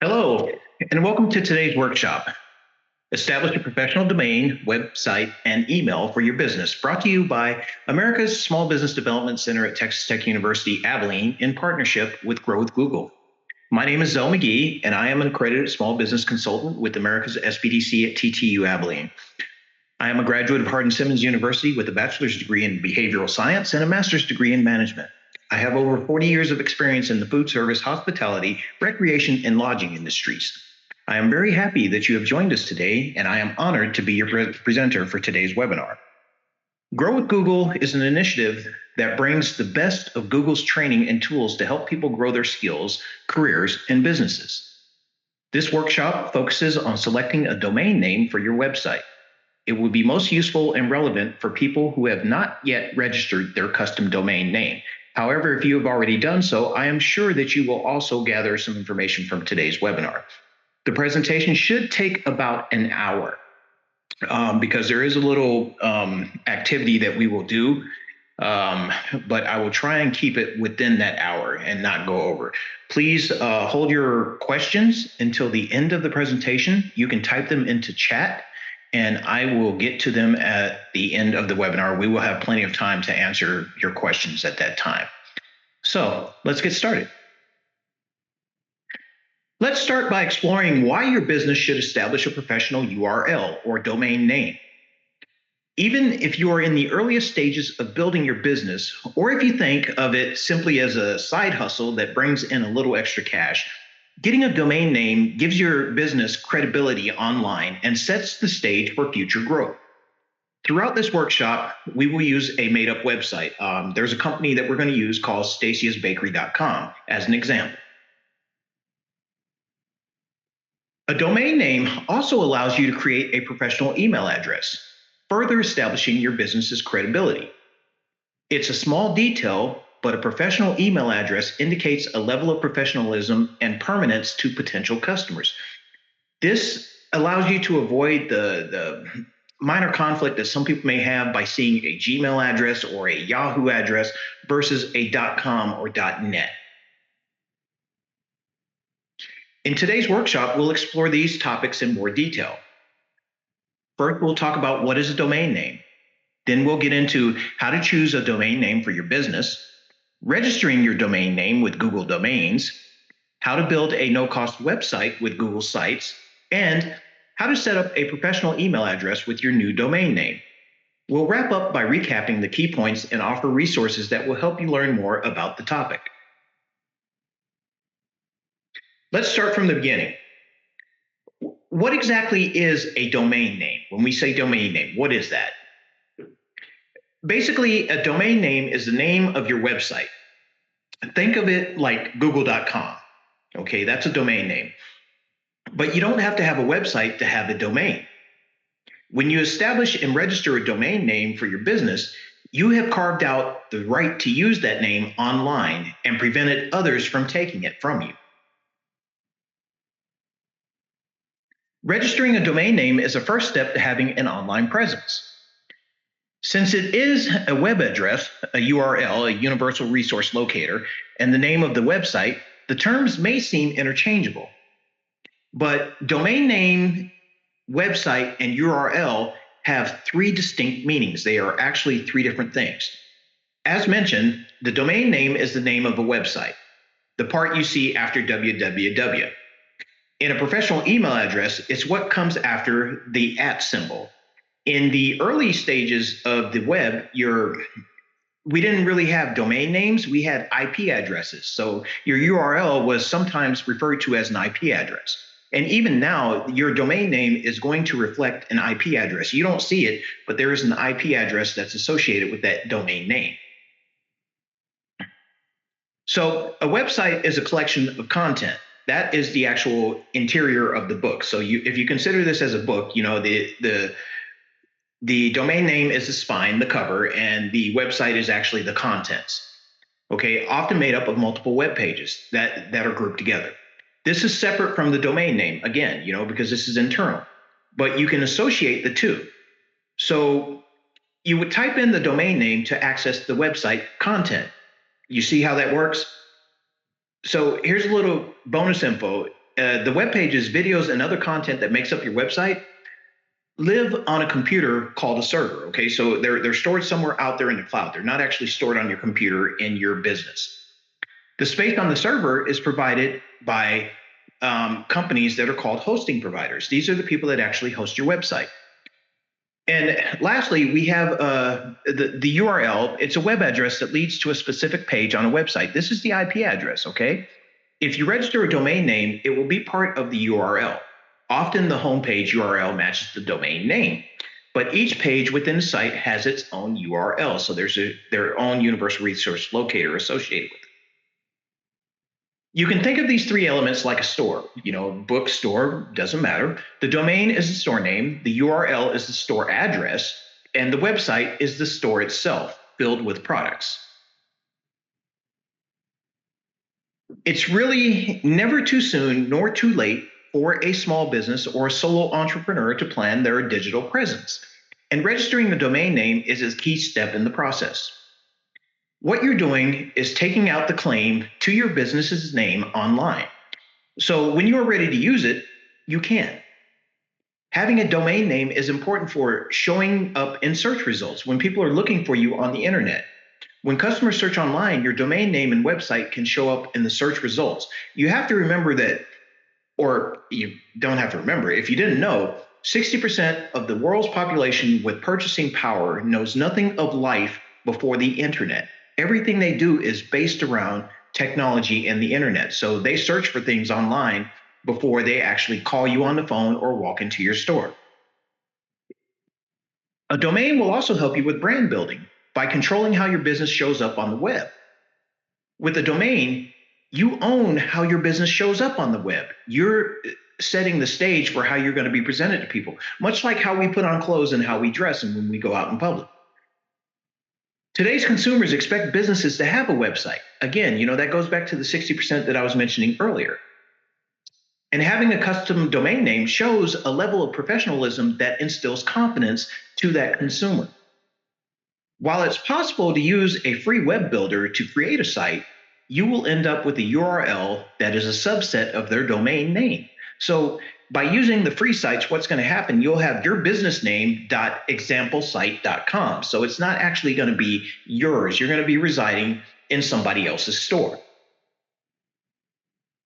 Hello, and welcome to today's workshop. Establish a professional domain, website, and email for your business, brought to you by America's Small Business Development Center at Texas Tech University, Abilene, in partnership with Grow with Google. My name is Zell McGee, and I am an accredited small business consultant with America's SBDC at TTU Abilene. I am a graduate of Hardin-Simmons University with a bachelor's degree in behavioral science and a master's degree in management. I have over 40 years of experience in the food service, hospitality, recreation, and lodging industries. I am very happy that you have joined us today, and I am honored to be your presenter for today's webinar. Grow with Google is an initiative that brings the best of Google's training and tools to help people grow their skills, careers, and businesses. This workshop focuses on selecting a domain name for your website. It will be most useful and relevant for people who have not yet registered their custom domain name. However, if you have already done so, I am sure that you will also gather some information from today's webinar. The presentation should take about an hour because there is a little activity that we will do, but I will try and keep it within that hour and not go over. Please hold your questions until the end of the presentation. You can type them into chat, and I will get to them at the end of the webinar. We will have plenty of time to answer your questions at that time. So let's get started. Let's start by exploring why your business should establish a professional URL or domain name. Even if you are in the earliest stages of building your business, or if you think of it simply as a side hustle that brings in a little extra cash, getting a domain name gives your business credibility online and sets the stage for future growth. Throughout this workshop, we will use a made-up website. There's a company that we're going to use called stasiasbakery.com as an example. A domain name also allows you to create a professional email address, further establishing your business's credibility. It's a small detail, but a professional email address indicates a level of professionalism and permanence to potential customers. This allows you to avoid the minor conflict that some people may have by seeing a Gmail address or a Yahoo address versus a .com or .net. In today's workshop, we'll explore these topics in more detail. First, we'll talk about what is a domain name. Then we'll get into how to choose a domain name for your business, registering your domain name with Google Domains, how to build a no-cost website with Google Sites, and how to set up a professional email address with your new domain name. We'll wrap up by recapping the key points and offer resources that will help you learn more about the topic. Let's start from the beginning. What exactly is a domain name? When we say domain name, what is that? Basically, a domain name is the name of your website. Think of it like google.com. Okay, that's a domain name. But you don't have to have a website to have a domain. When you establish and register a domain name for your business, you have carved out the right to use that name online and prevented others from taking it from you. Registering a domain name is a first step to having an online presence. Since it is a web address, a URL, a universal resource locator, and the name of the website, the terms may seem interchangeable. But domain name, website, and URL have three distinct meanings. They are actually three different things. As mentioned, the domain name is the name of a website, the part you see after www. In a professional email address, it's what comes after the @ symbol. In the early stages of the web, we didn't really have domain names, we had IP addresses. So your URL was sometimes referred to as an IP address. And even now, your domain name is going to reflect an IP address. You don't see it, but there is an IP address that's associated with that domain name. So a website is a collection of content. That is the actual interior of the book. So if you consider this as a book, the domain name is the spine, the cover, and the website is actually the contents. Okay, often made up of multiple web pages that are grouped together. This is separate from the domain name, again, because this is internal, but you can associate the two. So you would type in the domain name to access the website content. You see how that works? So here's a little bonus info. The web pages, videos, and other content that makes up your website live on a computer called a server. Okay, so they're stored somewhere out there in the cloud. They're not actually stored on your computer in your business. The space on the server is provided by companies that are called hosting providers. These are the people that actually host your website. And lastly, we have the URL. It's a web address that leads to a specific page on a website. This is the IP address, okay? If you register a domain name, it will be part of the URL. Often the homepage URL matches the domain name, but each page within the site has its own URL. So there's their own universal resource locator associated with it. You can think of these three elements like a store, bookstore, doesn't matter. The domain is the store name, the URL is the store address, and the website is the store itself, filled with products. It's really never too soon nor too late for a small business or a solo entrepreneur to plan their digital presence. And registering the domain name is a key step in the process. What you're doing is taking out the claim to your business's name online. So when you are ready to use it, you can. Having a domain name is important for showing up in search results when people are looking for you on the internet. When customers search online, your domain name and website can show up in the search results. You have to remember that, or you don't have to remember, if you didn't know, 60% of the world's population with purchasing power knows nothing of life before the internet. Everything they do is based around technology and the internet. So they search for things online before they actually call you on the phone or walk into your store. A domain will also help you with brand building by controlling how your business shows up on the web. With a domain, you own how your business shows up on the web. You're setting the stage for how you're going to be presented to people, much like how we put on clothes and how we dress and when we go out in public. Today's consumers expect businesses to have a website. Again, that goes back to the 60% that I was mentioning earlier. And having a custom domain name shows a level of professionalism that instills confidence to that consumer. While it's possible to use a free web builder to create a site, you will end up with a URL that is a subset of their domain name. So by using the free sites, what's going to happen? You'll have your business name .examplesite.com. So it's not actually going to be yours. You're going to be residing in somebody else's store.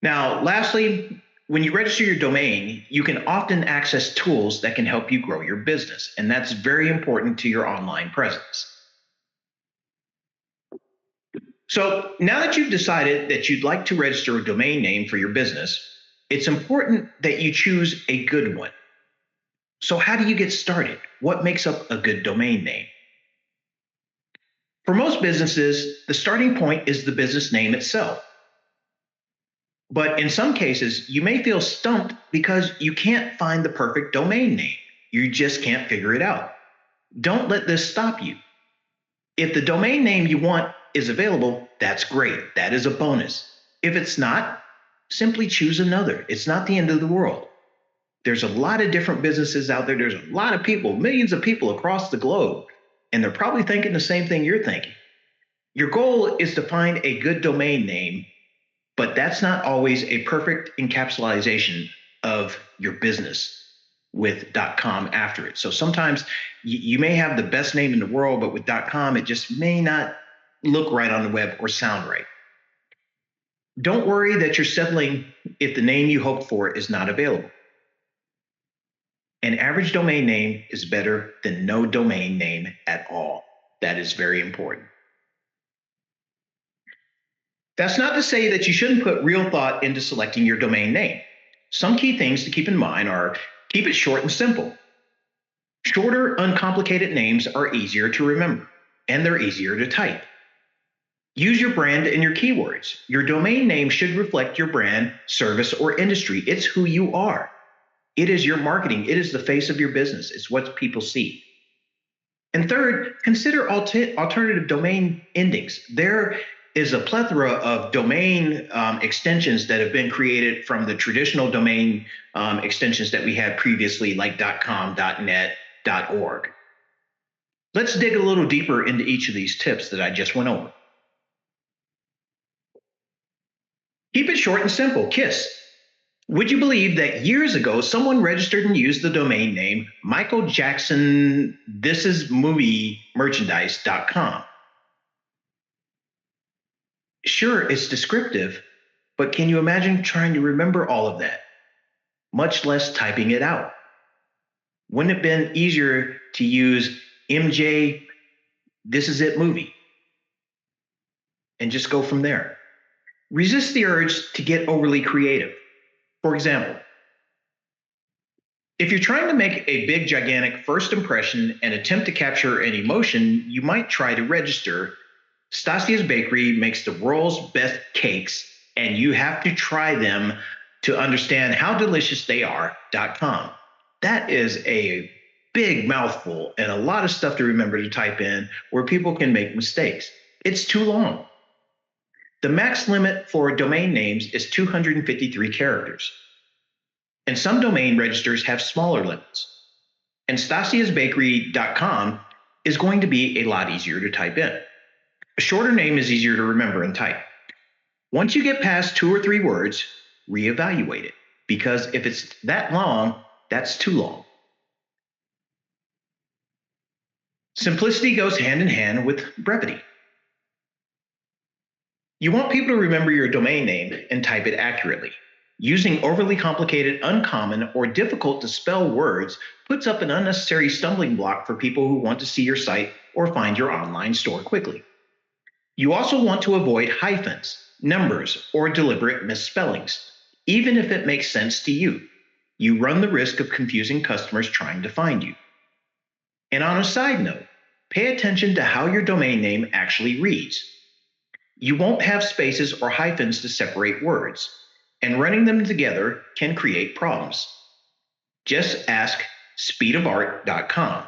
Now, lastly, when you register your domain, you can often access tools that can help you grow your business. And that's very important to your online presence. So now that you've decided that you'd like to register a domain name for your business, it's important that you choose a good one. So how do you get started? What makes up a good domain name? For most businesses, the starting point is the business name itself. But in some cases, you may feel stumped because you can't find the perfect domain name. You just can't figure it out. Don't let this stop you. If the domain name you want is available, that's great. That is a bonus. If it's not, simply choose another. It's not the end of the world. There's a lot of different businesses out there. There's a lot of people, millions of people across the globe, and they're probably thinking the same thing you're thinking. Your goal is to find a good domain name, but that's not always a perfect encapsulation of your business with .com after it. So sometimes you may have the best name in the world, but with .com, it just may not look right on the web or sound right. Don't worry that you're settling if the name you hoped for is not available. An average domain name is better than no domain name at all. That is very important. That's not to say that you shouldn't put real thought into selecting your domain name. Some key things to keep in mind are keep it short and simple. Shorter, uncomplicated names are easier to remember, and they're easier to type. Use your brand and your keywords. Your domain name should reflect your brand, service, or industry. It's who you are. It is your marketing. It is the face of your business. It's what people see. And third, consider alternative domain endings. There is a plethora of domain extensions that have been created from the traditional domain extensions that we had previously, like .com, .net, .org. Let's dig a little deeper into each of these tips that I just went over. Keep it short and simple, KISS. Would you believe that years ago, someone registered and used the domain name Michael Jackson thisismoviemerchandise.com? Sure, it's descriptive, but can you imagine trying to remember all of that, much less typing it out? Wouldn't it have been easier to use MJ This Is It movie and just go from there? Resist the urge to get overly creative. For example, if you're trying to make a big, gigantic first impression and attempt to capture an emotion, you might try to register Stasia's Bakery makes the world's best cakes, and you have to try them to understand how delicious they are.com. That is a big mouthful and a lot of stuff to remember to type in where people can make mistakes. It's too long. The max limit for domain names is 253 characters. And some domain registers have smaller limits. And stasiasbakery.com is going to be a lot easier to type in. A shorter name is easier to remember and type. Once you get past 2 or 3 words, reevaluate it, because if it's that long, that's too long. Simplicity goes hand in hand with brevity. You want people to remember your domain name and type it accurately. Using overly complicated, uncommon, or difficult to spell words puts up an unnecessary stumbling block for people who want to see your site or find your online store quickly. You also want to avoid hyphens, numbers, or deliberate misspellings, even if it makes sense to you. You run the risk of confusing customers trying to find you. And on a side note, pay attention to how your domain name actually reads. You won't have spaces or hyphens to separate words, and running them together can create problems. Just ask speedofart.com.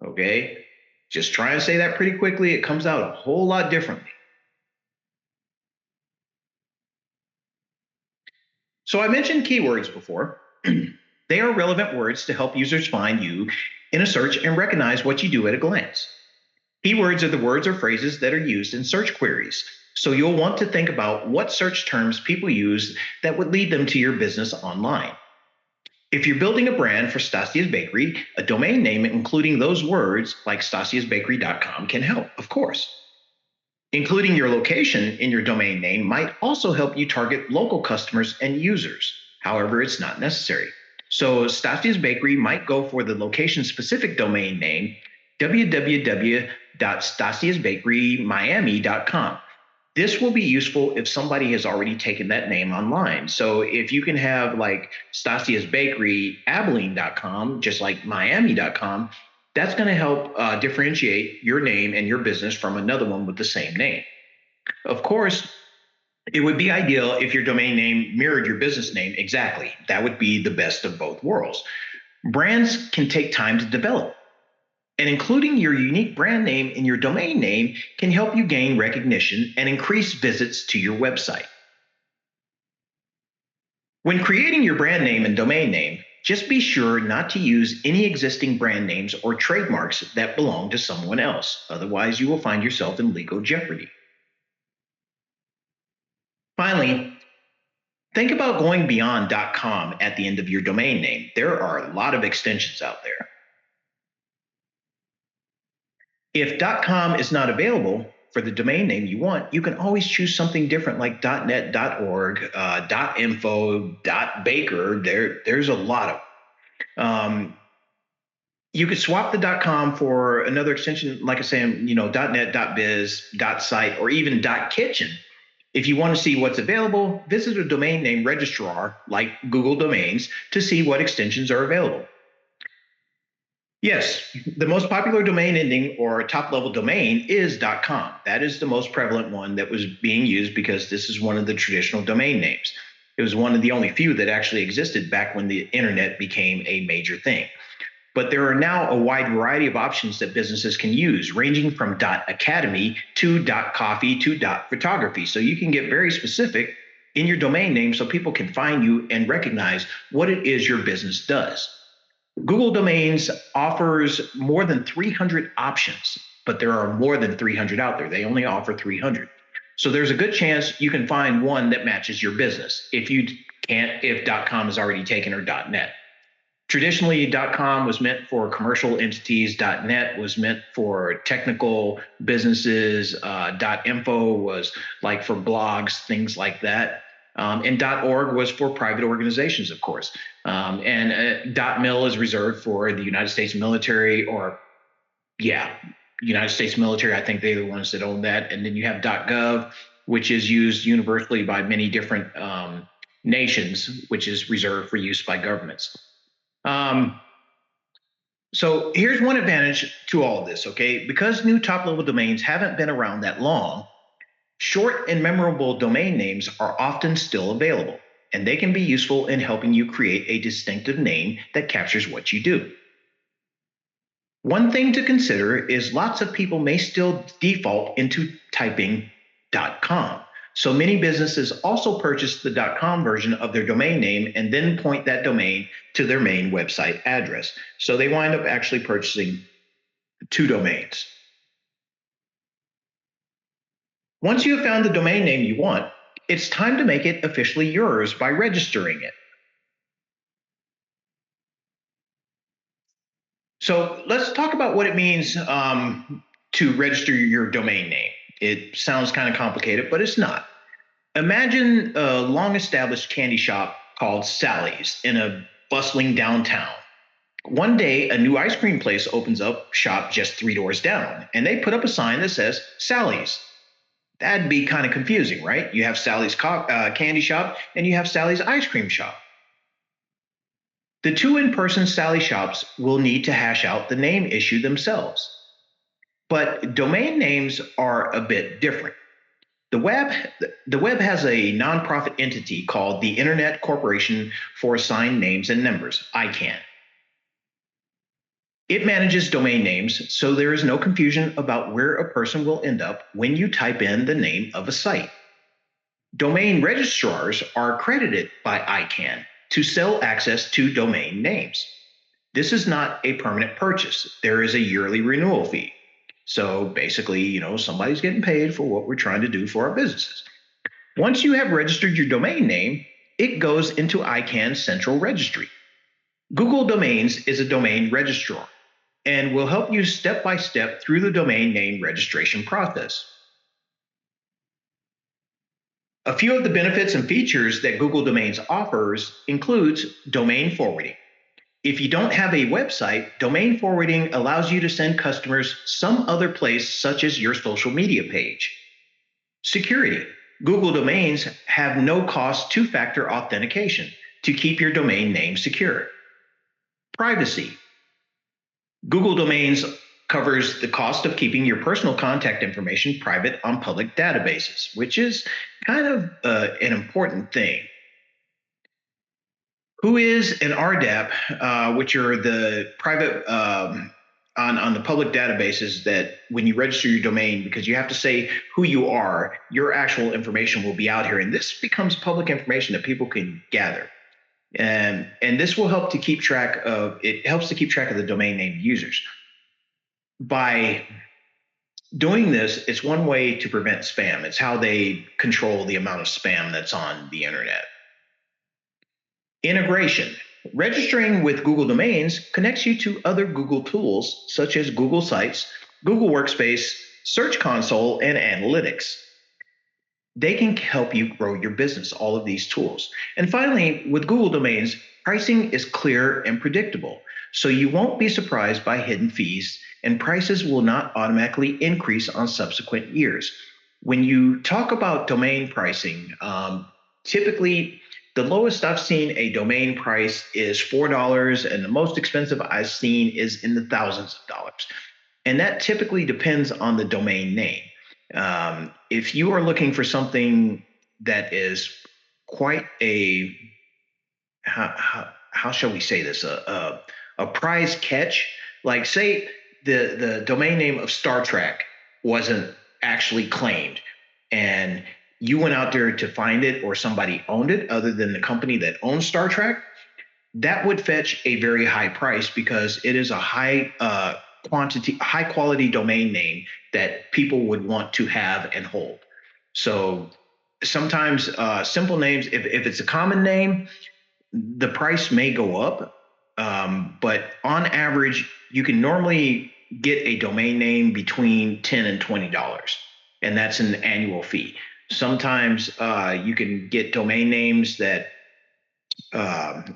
Okay? Just try and say that pretty quickly. It comes out a whole lot differently. So I mentioned keywords before. They are relevant words to help users find you in a search and recognize what you do at a glance. Keywords are the words or phrases that are used in search queries. So you'll want to think about what search terms people use that would lead them to your business online. If you're building a brand for Stasia's Bakery, a domain name including those words like stasiasbakery.com can help, of course. Including your location in your domain name might also help you target local customers and users. However, it's not necessary. So Stasia's Bakery might go for the location-specific domain name, www.stasiasbakerymiami.com. This will be useful if somebody has already taken that name online. So if you can have like Stasia's Bakery Abilene.com, just like Miami.com, that's going to help differentiate your name and your business from another one with the same name. Of course, it would be ideal if your domain name mirrored your business name exactly. That would be the best of both worlds. Brands can take time to develop, and including your unique brand name in your domain name can help you gain recognition and increase visits to your website. When creating your brand name and domain name, just be sure not to use any existing brand names or trademarks that belong to someone else. Otherwise, you will find yourself in legal jeopardy. Finally, think about going beyond .com at the end of your domain name. There are a lot of extensions out there. If .com is not available for the domain name you want, you can always choose something different like .net, .org, .info, .baker. There's a lot of them. You could swap the .com for another extension, like I say, .net, .biz, .site, or even .kitchen. If you want to see what's available, visit a domain name registrar like Google Domains to see what extensions are available. Yes, the most popular domain ending or top level domain is .com. That is the most prevalent one that was being used because this is one of the traditional domain names. It was one of the only few that actually existed back when the internet became a major thing. But there are now a wide variety of options that businesses can use, ranging from .academy to .coffee to .photography. So you can get very specific in your domain name so people can find you and recognize what it is your business does. Google Domains offers more than 300 options, but there are more than 300 out there. They only offer 300. So there's a good chance you can find one that matches your business if .com is already taken or .net. Traditionally, .com was meant for commercial entities. .net was meant for technical businesses. .info was like for blogs, things like that. And .org was for private organizations, of course. And .mil is reserved for the United States military, United States military. I think they're the ones that own that. And then you have .gov, which is used universally by many different nations, which is reserved for use by governments. So here's one advantage to all of this, okay? Because new top level domains haven't been around that long, short and memorable domain names are often still available, and they can be useful in helping you create a distinctive name that captures what you do. One thing to consider is lots of people may still default into typing .com. So many businesses also purchase the .com version of their domain name and then point that domain to their main website address. So they wind up actually purchasing two domains. Once you have found the domain name you want, it's time to make it officially yours by registering it. So let's talk about what it means to register your domain name. It sounds kind of complicated, but it's not. Imagine a long established candy shop called Sally's in a bustling downtown. One day, a new ice cream place opens up shop just 3 doors down, and they put up a sign that says Sally's. That'd be kind of confusing, right? You have Sally's candy shop and you have Sally's ice cream shop. The two in-person Sally shops will need to hash out the name issue themselves. But domain names are a bit different. The web has a nonprofit entity called the Internet Corporation for Assigned Names and Numbers, ICANN. It manages domain names, so there is no confusion about where a person will end up when you type in the name of a site. Domain registrars are accredited by ICANN to sell access to domain names. This is not a permanent purchase. There is a yearly renewal fee. So basically, somebody's getting paid for what we're trying to do for our businesses. Once you have registered your domain name, it goes into ICANN's central registry. Google Domains is a domain registrar and will help you step by step through the domain name registration process. A few of the benefits and features that Google Domains offers includes domain forwarding. If you don't have a website, domain forwarding allows you to send customers some other place, such as your social media page. Security. Google Domains have no-cost two-factor authentication to keep your domain name secure. Privacy. Google Domains covers the cost of keeping your personal contact information private on public databases, which is kind of an important thing. Whois and RDAP, which are the private on the public databases that when you register your domain, because you have to say who you are, your actual information will be out here. And this becomes public information that people can gather. And this will help to keep track of, it helps to keep track of the domain name users. By doing this, it's one way to prevent spam. It's how they control the amount of spam that's on the internet. Integration. Registering with Google Domains connects you to other Google tools such as Google Sites, Google Workspace, Search Console, and Analytics. They can help you grow your business, all of these tools. And finally, with Google Domains, pricing is clear and predictable, so you won't be surprised by hidden fees, and prices will not automatically increase on subsequent years. When you talk about domain pricing, typically The lowest I've seen a domain price is $4, and the most expensive I've seen is in the thousands of dollars. And that typically depends on the domain name. If you are looking for something that is quite a how shall we say this, a prize catch, like say the domain name of Star Trek wasn't actually claimed, and you went out there to find it, or somebody owned it other than the company that owns Star Trek, that would fetch a very high price because it is a high quality domain name that people would want to have and hold. So sometimes simple names, if it's a common name, the price may go up, but on average, you can normally get a domain name between $10 and $20, and that's an annual fee. Sometimes you can get domain names that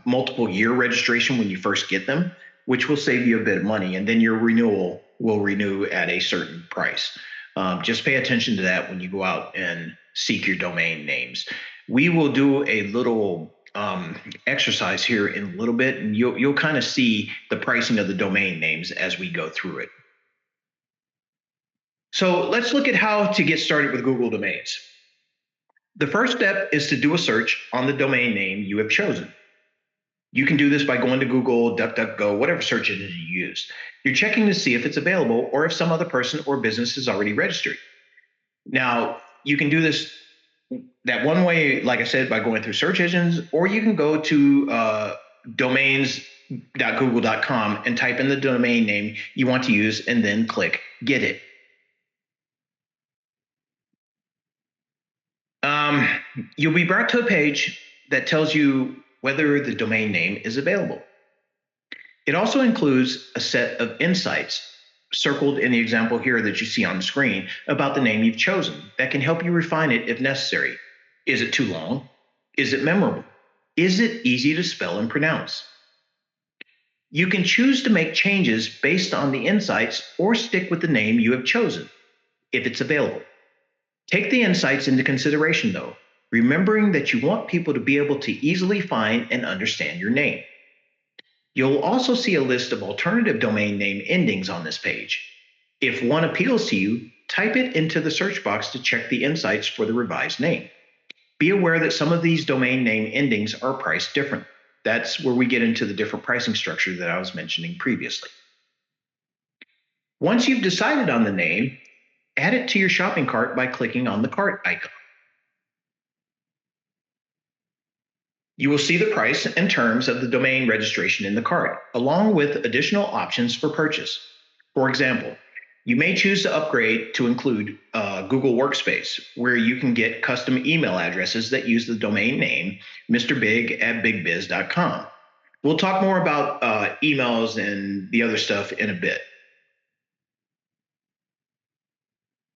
multiple year registration when you first get them, which will save you a bit of money, and then your renewal will renew at a certain price. Just pay attention to that when you go out and seek your domain names. We will do a little exercise here in a little bit, and you'll kind of see the pricing of the domain names as we go through it. So let's look at how to get started with Google Domains. The first step is to do a search on the domain name you have chosen. You can do this by going to Google, DuckDuckGo, whatever search engine you use. You're checking to see if it's available or if some other person or business is already registered. Now, you can do this that one way, like I said, by going through search engines, or you can go to domains.google.com and type in the domain name you want to use and then click Get It. You'll be brought to a page that tells you whether the domain name is available. It also includes a set of insights circled in the example here that you see on the screen about the name you've chosen that can help you refine it if necessary. Is it too long? Is it memorable? Is it easy to spell and pronounce? You can choose to make changes based on the insights or stick with the name you have chosen if it's available. Take the insights into consideration though, remembering that you want people to be able to easily find and understand your name. You'll also see a list of alternative domain name endings on this page. If one appeals to you, type it into the search box to check the insights for the revised name. Be aware that some of these domain name endings are priced different. That's where we get into the different pricing structure that I was mentioning previously. Once you've decided on the name, add it to your shopping cart by clicking on the cart icon. You will see the price and terms of the domain registration in the cart, along with additional options for purchase. For example, you may choose to upgrade to include Google Workspace, where you can get custom email addresses that use the domain name mrbig@bigbiz.com. We'll talk more about emails and the other stuff in a bit.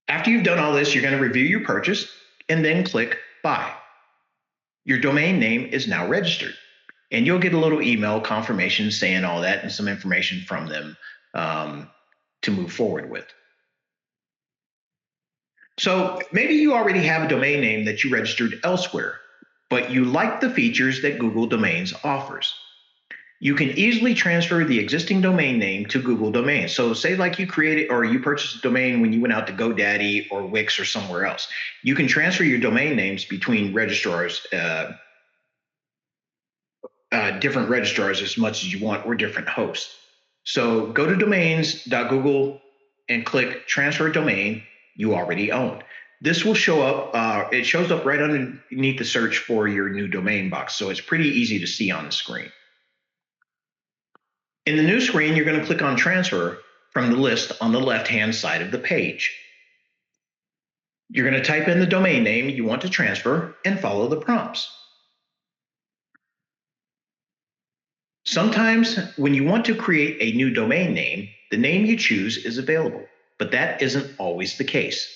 After you've done all this, you're going to review your purchase and then click Buy. Your domain name is now registered, and you'll get a little email confirmation saying all that and some information from them to move forward with. So maybe you already have a domain name that you registered elsewhere, but you like the features that Google Domains offers. You can easily transfer the existing domain name to Google Domains. So say like you created or you purchased a domain when you went out to GoDaddy or Wix or somewhere else. You can transfer your domain names between registrars, different registrars as much as you want, or different hosts. So go to domains.google and click transfer domain you already own. This will show up, it shows up right underneath the search for your new domain box. So it's pretty easy to see on the screen. In the new screen, you're going to click on transfer from the list on the left-hand side of the page. You're going to type in the domain name you want to transfer and follow the prompts. Sometimes when you want to create a new domain name, the name you choose is available, but that isn't always the case.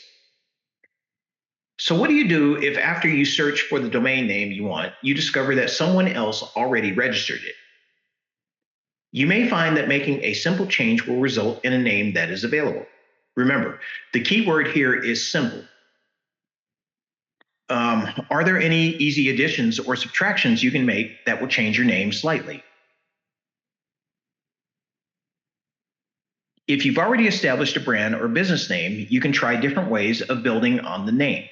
So what do you do if after you search for the domain name you want, you discover that someone else already registered it? You may find that making a simple change will result in a name that is available. Remember, the key word here is simple. Are there any easy additions or subtractions you can make that will change your name slightly? If you've already established a brand or business name, you can try different ways of building on the name.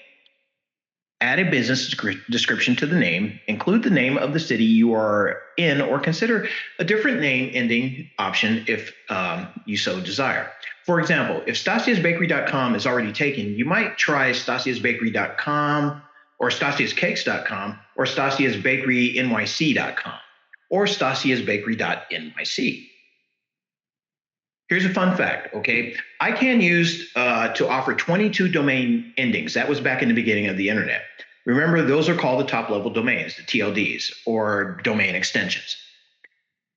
Add a business description to the name, include the name of the city you are in, or consider a different name ending option if you so desire. For example, if StasiasBakery.com is already taken, you might try StasiasBakery.com or StasiasCakes.com or StasiasBakeryNYC.com or StasiasBakery.nyc. Here's a fun fact, okay? ICANN used to offer 22 domain endings. That was back in the beginning of the internet. Remember, those are called the top level domains, the TLDs, or domain extensions.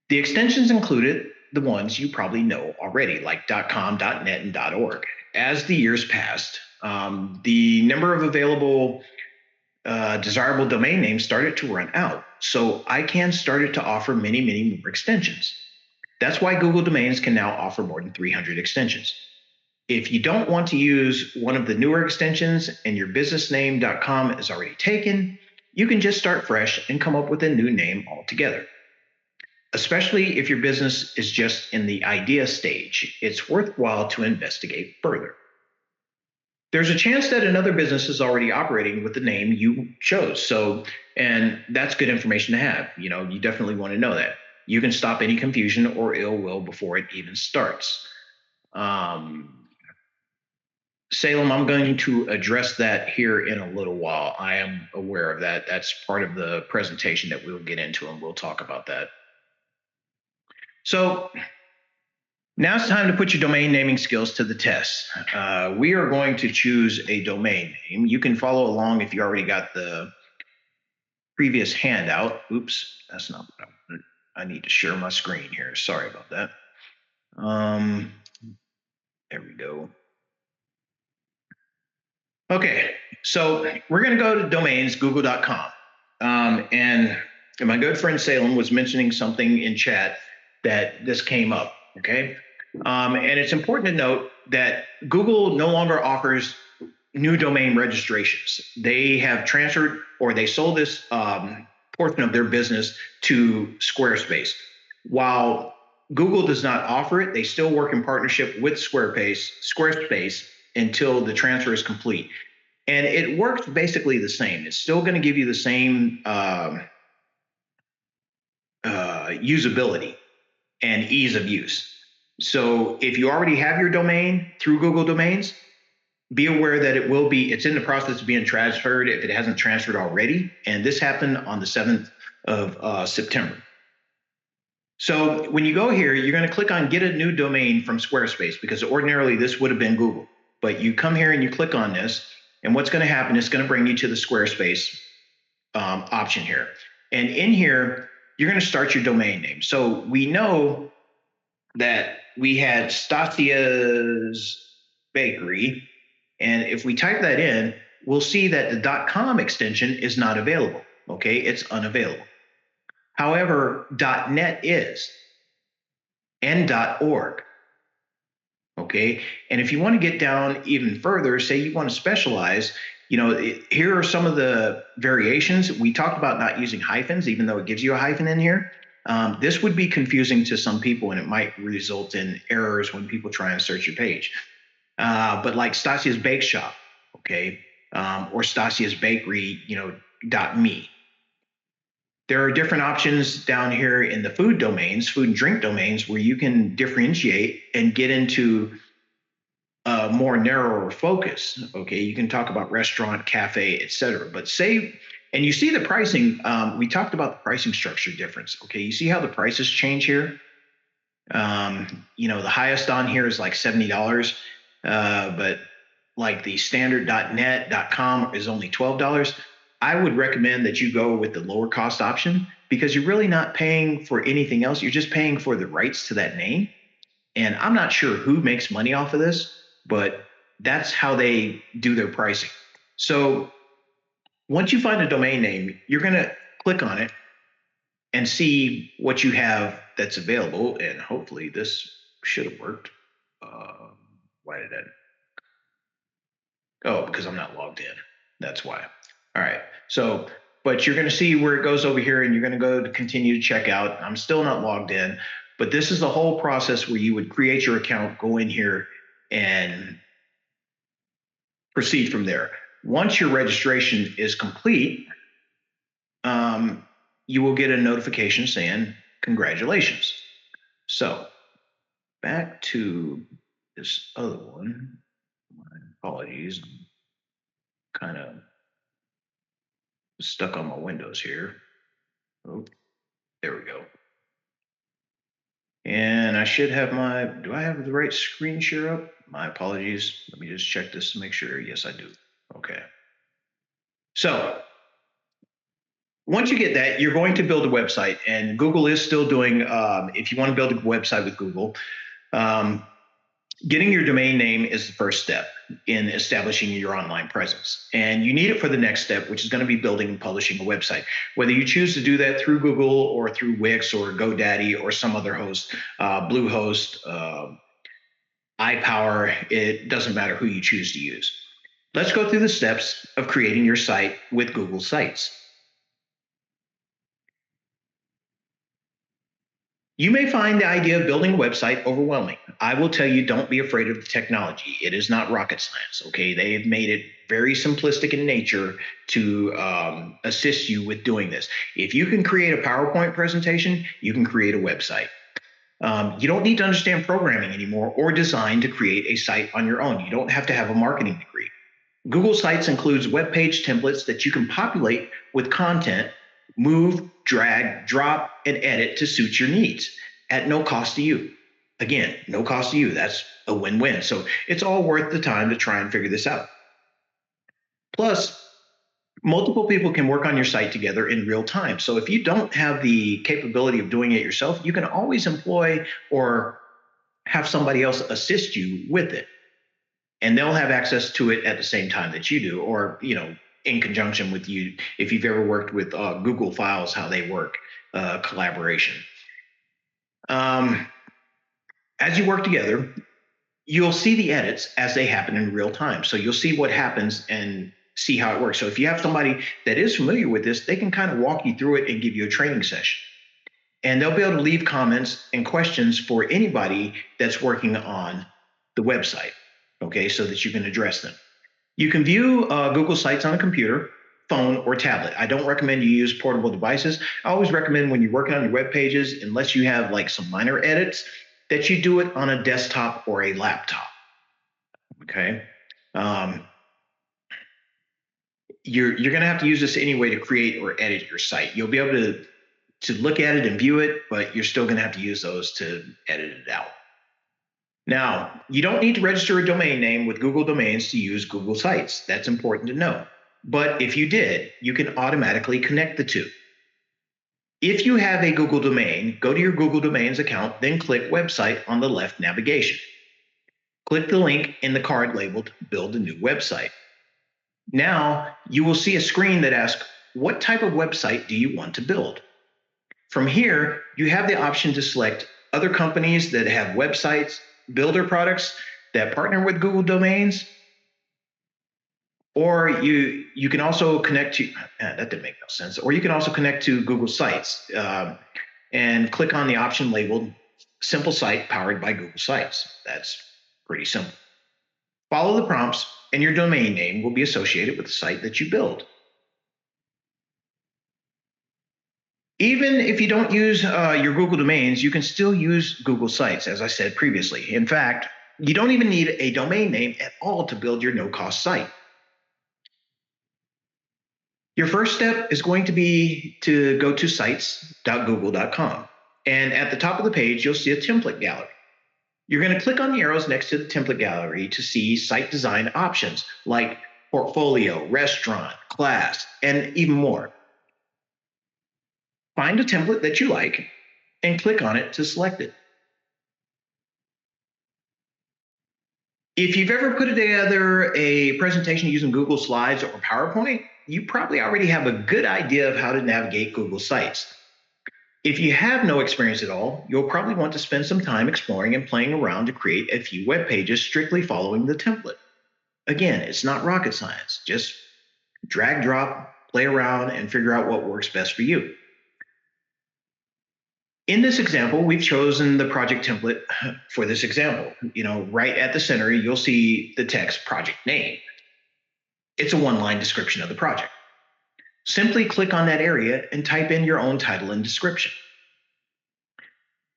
The extensions included the ones you probably know already, like .com, .net, and .org. As the years passed, the number of available desirable domain names started to run out. So ICANN started to offer many, many more extensions. That's why Google Domains can now offer more than 300 extensions. If you don't want to use one of the newer extensions and your businessname.com is already taken, you can just start fresh and come up with a new name altogether. Especially if your business is just in the idea stage, it's worthwhile to investigate further. There's a chance that another business is already operating with the name you chose. And that's good information to have. You definitely want to know that. You can stop any confusion or ill will before it even starts. Salem, I'm going to address that here in a little while. I am aware of that. That's part of the presentation that we'll get into, and we'll talk about that. So now it's time to put your domain naming skills to the test. We are going to choose a domain name. You can follow along if you already got the previous handout. Oops, that's not what I need to share my screen here. Sorry about that. There we go. Okay, so we're going to go to domains, google.com. And my good friend Salem was mentioning something in chat that this came up, okay? And it's important to note that Google no longer offers new domain registrations. They have transferred, or they sold this portion of their business to Squarespace. While Google does not offer it, they still work in partnership with Squarespace until the transfer is complete. And it works basically the same. It's still going to give you the same usability and ease of use. So if you already have your domain through Google Domains, be aware that it's in the process of being transferred if it hasn't transferred already. And this happened on the 7th of September. So when you go here, you're going to click on Get a New Domain from Squarespace, because ordinarily this would have been Google. But you come here and you click on this, and what's going to happen is it's going to bring you to the Squarespace option here. And in here, you're going to start your domain name. So we know that we had Stasia's Bakery. And if we type that in, we'll see that the .com extension is not available. Okay, it's unavailable. However, .net is, and .org. Okay, and if you want to get down even further, say you want to specialize, here are some of the variations. We talked about not using hyphens, even though it gives you a hyphen in here. This would be confusing to some people, and it might result in errors when people try and search your page. But like Stasia's Bake Shop, okay, or Stasia's Bakery, .me. There are different options down here in the food domains, food and drink domains, where you can differentiate and get into a more narrower focus. Okay, you can talk about restaurant, cafe, etc. But and you see the pricing. We talked about the pricing structure difference. Okay, you see how the prices change here. The highest on here is like $70, but like the standard .net, .com is only $12. I would recommend that you go with the lower cost option, because you're really not paying for anything else. You're just paying for the rights to that name. And I'm not sure who makes money off of this, but that's how they do their pricing. So once you find a domain name, you're going to click on it and see what you have that's available. And hopefully this should have worked. Why did that? Oh, because I'm not logged in. That's why. All right. So, but you're going to see where it goes over here and you're going to go to continue to check out. I'm still not logged in, but this is the whole process where you would create your account, go in here and proceed from there. Once your registration is complete, you will get a notification saying, congratulations. So back to this other one. My apologies. I'm kind of stuck on my windows here. Oh, there we go. And I should have do I have the right screen share up? My apologies. Let me just check this to make sure. Yes, I do. Okay. So once you get that, you're going to build a website, and Google is still doing, if you want to build a website with Google, um, getting your domain name is the first step in establishing your online presence. And you need it for the next step, which is going to be building and publishing a website. Whether you choose to do that through Google or through Wix or GoDaddy or some other host, Bluehost, iPower, it doesn't matter who you choose to use. Let's go through the steps of creating your site with Google Sites. You may find the idea of building a website overwhelming. I will tell you, don't be afraid of the technology. It is not rocket science, okay? They have made it very simplistic in nature to assist you with doing this. If you can create a PowerPoint presentation, you can create a website. You don't need to understand programming anymore or design to create a site on your own. You don't have to have a marketing degree. Google Sites includes web page templates that you can populate with content, move, drag, drop, and edit to suit your needs at no cost to you. Again, no cost to you. That's a win-win. So it's all worth the time to try and figure this out. Plus, multiple people can work on your site together in real time. So if you don't have the capability of doing it yourself, you can always employ or have somebody else assist you with it. And they'll have access to it at the same time that you do, or, in conjunction with you. If you've ever worked with Google Files, how they work, collaboration. As you work together, you'll see the edits as they happen in real time. So you'll see what happens and see how it works. So if you have somebody that is familiar with this, they can kind of walk you through it and give you a training session. And they'll be able to leave comments and questions for anybody that's working on the website, okay, so that you can address them. You can view Google Sites on a computer, phone, or tablet. I don't recommend you use portable devices. I always recommend when you're working on your web pages, unless you have like some minor edits, that you do it on a desktop or a laptop, okay? You're going to have to use this anyway to create or edit your site. You'll be able to look at it and view it, but you're still going to have to use those to edit it out. Now, you don't need to register a domain name with Google Domains to use Google Sites. That's important to know. But if you did, you can automatically connect the two. If you have a Google domain, go to your Google Domains account, then click Website on the left navigation. Click the link in the card labeled Build a New Website. Now, you will see a screen that asks, what type of website do you want to build? From here, you have the option to select other companies that have websites, builder products that partner with Google Domains, or you can also connect to, that didn't make no sense, or you can also connect to Google Sites and click on the option labeled Simple Site Powered by Google Sites. That's pretty simple. Follow the prompts and your domain name will be associated with the site that you build. Even if you don't use your Google domains, you can still use Google Sites, as I said previously. In fact, you don't even need a domain name at all to build your no-cost site. Your first step is going to be to go to sites.google.com. And at the top of the page, you'll see a template gallery. You're going to click on the arrows next to the template gallery to see site design options like portfolio, restaurant, class, and even more. Find a template that you like and click on it to select it. If you've ever put together a presentation using Google Slides or PowerPoint, you probably already have a good idea of how to navigate Google Sites. If you have no experience at all, you'll probably want to spend some time exploring and playing around to create a few web pages strictly following the template. Again, it's not rocket science. Just Drag, drop, play around, and figure out what works best for you. In this example, we've chosen the project template for this example. Right at the center, you'll see the text project name. It's a one-line description of the project. Simply click on that area and type in your own title and description.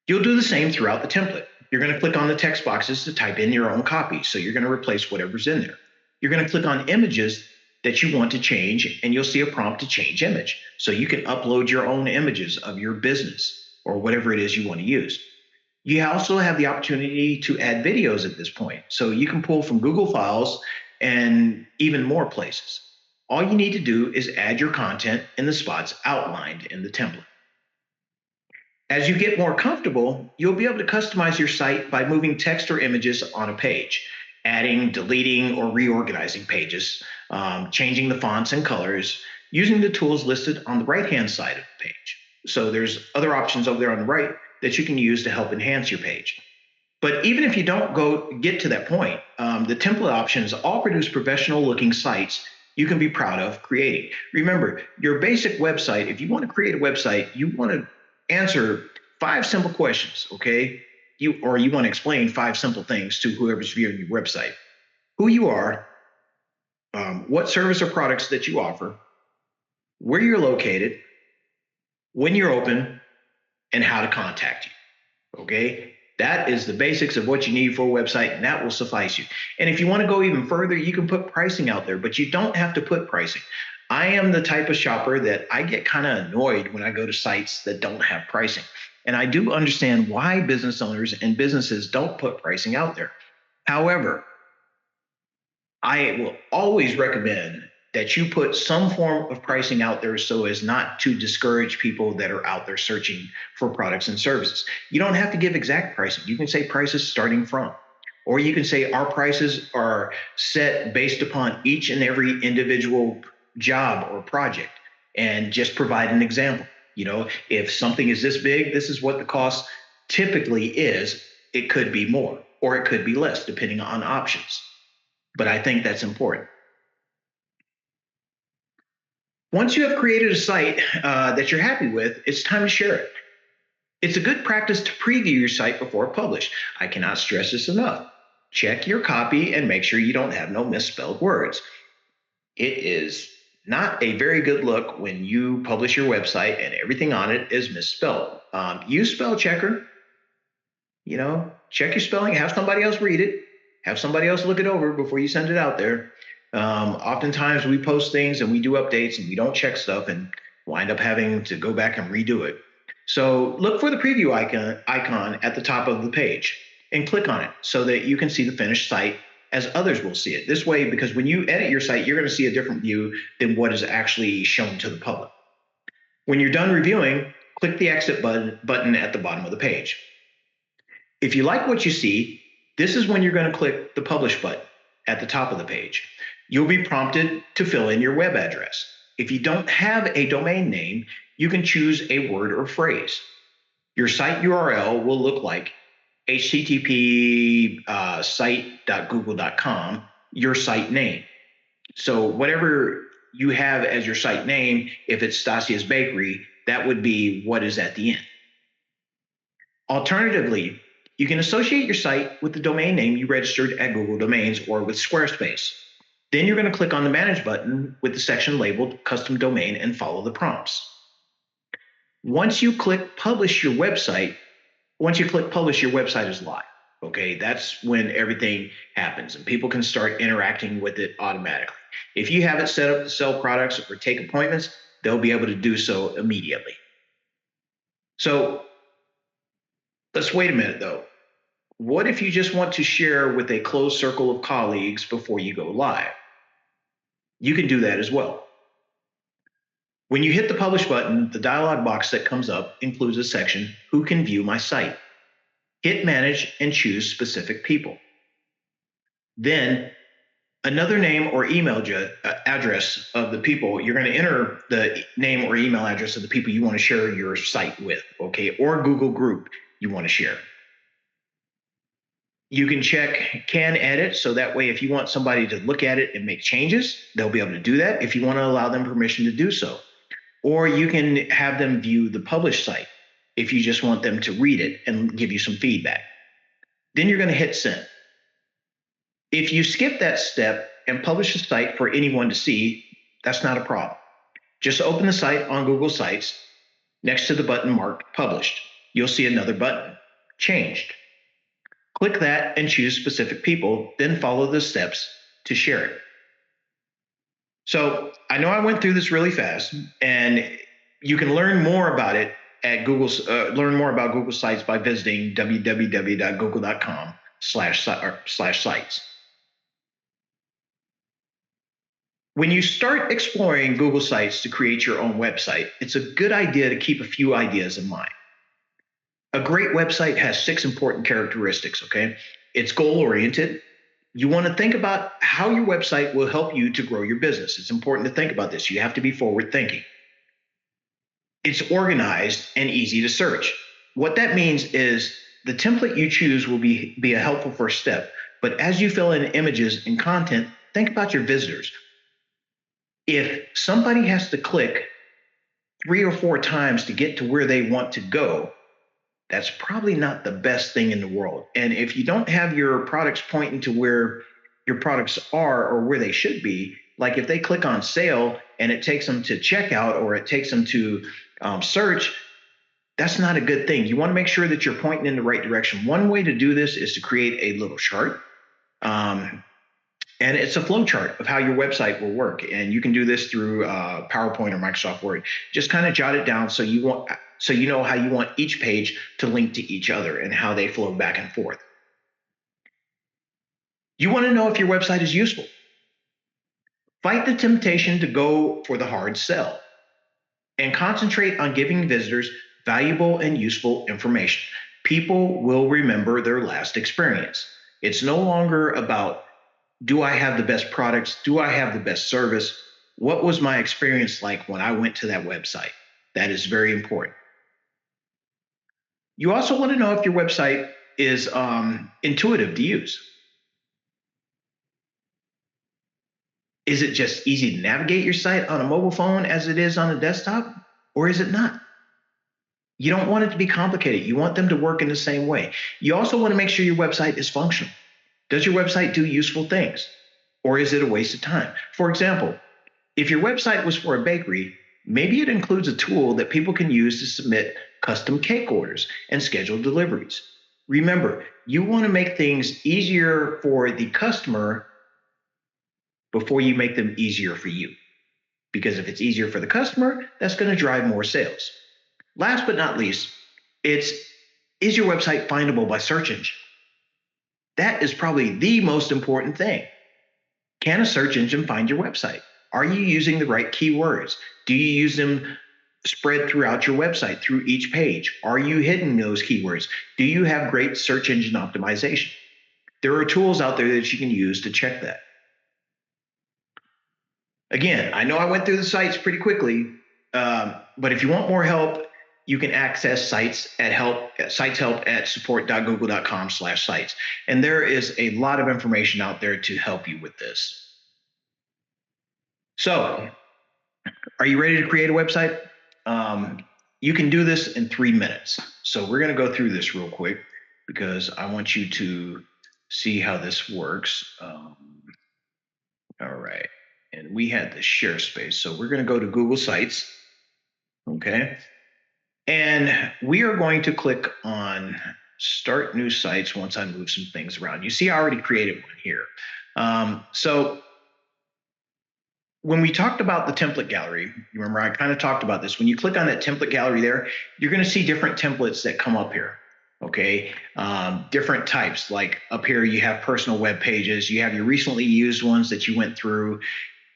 You'll do the same throughout the template. You're going to click on the text boxes to type in your own copy. So you're going to replace whatever's in there. You're going to click on images that you want to change, and you'll see a prompt to change image. So you can upload your own images of your business or whatever it is you want to use. You also have the opportunity to add videos at this point. So you can pull from Google Files and even more places. All you need to do is add your content in the spots outlined in the template. As you get more comfortable, you'll be able to customize your site by moving text or images on a page, adding, deleting, or reorganizing pages, changing the fonts and colors, using the tools listed on the right-hand side of the page. So there's other options over there on the right that you can use to help enhance your page. But even if you don't get to that point, the template options all produce professional-looking sites you can be proud of creating. Remember, your basic website, if you want to create a website, you want to answer 5 simple questions, okay? You want to explain 5 simple things to whoever's viewing your website. Who you are, what service or products that you offer, where you're located, when you're open, and how to contact you, okay? That is the basics of what you need for a website, and that will suffice you. And if you want to go even further, you can put pricing out there, but you don't have to put pricing. I am the type of shopper that I get kind of annoyed when I go to sites that don't have pricing. And I do understand why business owners and businesses don't put pricing out there. However, I will always recommend that you put some form of pricing out there so as not to discourage people that are out there searching for products and services. You don't have to give exact pricing. You can say prices starting from, or you can say our prices are set based upon each and every individual job or project, and just provide an example. If something is this big, this is what the cost typically is. It could be more or it could be less depending on options. But I think that's important. Once you have created a site that you're happy with, it's time to share it. It's a good practice to preview your site before publish. I cannot stress this enough. Check your copy and make sure you don't have no misspelled words. It is not a very good look when you publish your website and everything on it is misspelled. Use spell checker. Check your spelling, have somebody else read it, have somebody else look it over before you send it out there. Oftentimes we post things and we do updates and we don't check stuff and wind up having to go back and redo it. So look for the preview icon at the top of the page and click on it so that you can see the finished site as others will see it. This way, because when you edit your site, you're going to see a different view than what is actually shown to the public. When you're done reviewing, click the exit button at the bottom of the page. If you like what you see, this is when you're going to click the publish button at the top of the page. You'll be prompted to fill in your web address. If you don't have a domain name, you can choose a word or phrase. Your site URL will look like http site.google.com, your site name. So whatever you have as your site name, if it's Stasia's Bakery, that would be what is at the end. Alternatively, you can associate your site with the domain name you registered at Google Domains or with Squarespace. Then you're going to click on the Manage button with the section labeled Custom Domain and follow the prompts. Once you click Publish your website, your website is live. Okay, that's when everything happens and people can start interacting with it automatically. If you have it set up to sell products or take appointments, they'll be able to do so immediately. So let's wait a minute though. What if you just want to share with a closed circle of colleagues before you go live? You can do that as well. When you hit the publish button, the dialog box that comes up includes a section, Who can view my site? Hit manage and choose specific people. Then another name or email address of the people, you're going to enter the name or email address of the people you want to share your site with, okay, or Google group you want to share. You can check can edit, so that way if you want somebody to look at it and make changes, they'll be able to do that if you want to allow them permission to do so. Or you can have them view the published site if you just want them to read it and give you some feedback. Then you're going to hit send. If you skip that step and publish the site for anyone to see, that's not a problem. Just open the site on Google Sites. Next to the button marked published, you'll see another button, changed. Click that and choose specific people, then follow the steps to share it. So I know I went through this really fast, and you can learn more about it at learn more about Google Sites by visiting www.google.com/sites. When you start exploring Google Sites to create your own website, it's a good idea to keep a few ideas in mind. A great website has 6 important characteristics, okay? It's goal-oriented. You want to think about how your website will help you to grow your business. It's important to think about this. You have to be forward-thinking. It's organized and easy to search. What that means is the template you choose will be a helpful first step. But as you fill in images and content, think about your visitors. If somebody has to click 3 or 4 times to get to where they want to go, that's probably not the best thing in the world. And if you don't have your products pointing to where your products are or where they should be, like if they click on sale and it takes them to checkout or it takes them to search, that's not a good thing. You want to make sure that you're pointing in the right direction. One way to do this is to create a little chart. And it's a flow chart of how your website will work. And you can do this through PowerPoint or Microsoft Word. Just kind of jot it down so you know how you want each page to link to each other and how they flow back and forth. You want to know if your website is useful. Fight the temptation to go for the hard sell and concentrate on giving visitors valuable and useful information. People will remember their last experience. It's no longer about, do I have the best products? Do I have the best service? What was my experience like when I went to that website? That is very important. You also want to know if your website is intuitive to use. Is it just easy to navigate your site on a mobile phone as it is on a desktop, or is it not? You don't want it to be complicated. You want them to work in the same way. You also want to make sure your website is functional. Does your website do useful things, or is it a waste of time? For example, if your website was for a bakery, maybe it includes a tool that people can use to submit custom cake orders and schedule deliveries. Remember, you want to make things easier for the customer before you make them easier for you. Because if it's easier for the customer, that's going to drive more sales. Last but not least, is your website findable by search engine? That is probably the most important thing. Can a search engine find your website? Are you using the right keywords? Do you use them spread throughout your website through each page? Are you hitting those keywords? Do you have great search engine optimization? There are tools out there that you can use to check that. Again, I know I went through the sites pretty quickly, but if you want more help, you can access sites help at support.google.com/sites. And there is a lot of information out there to help you with this. So, are you ready to create a website? You can do this in 3 minutes. So we're going to go through this real quick because I want you to see how this works. All right. And we had the share space. So we're going to go to Google Sites. Okay. And we are going to click on Start New Sites once I move some things around. You see, I already created one here. So when we talked about the template gallery, you remember I kind of talked about this. When you click on that template gallery there, you're going to see different templates that come up here. Okay, different types. Like up here, you have personal web pages. You have your recently used ones that you went through.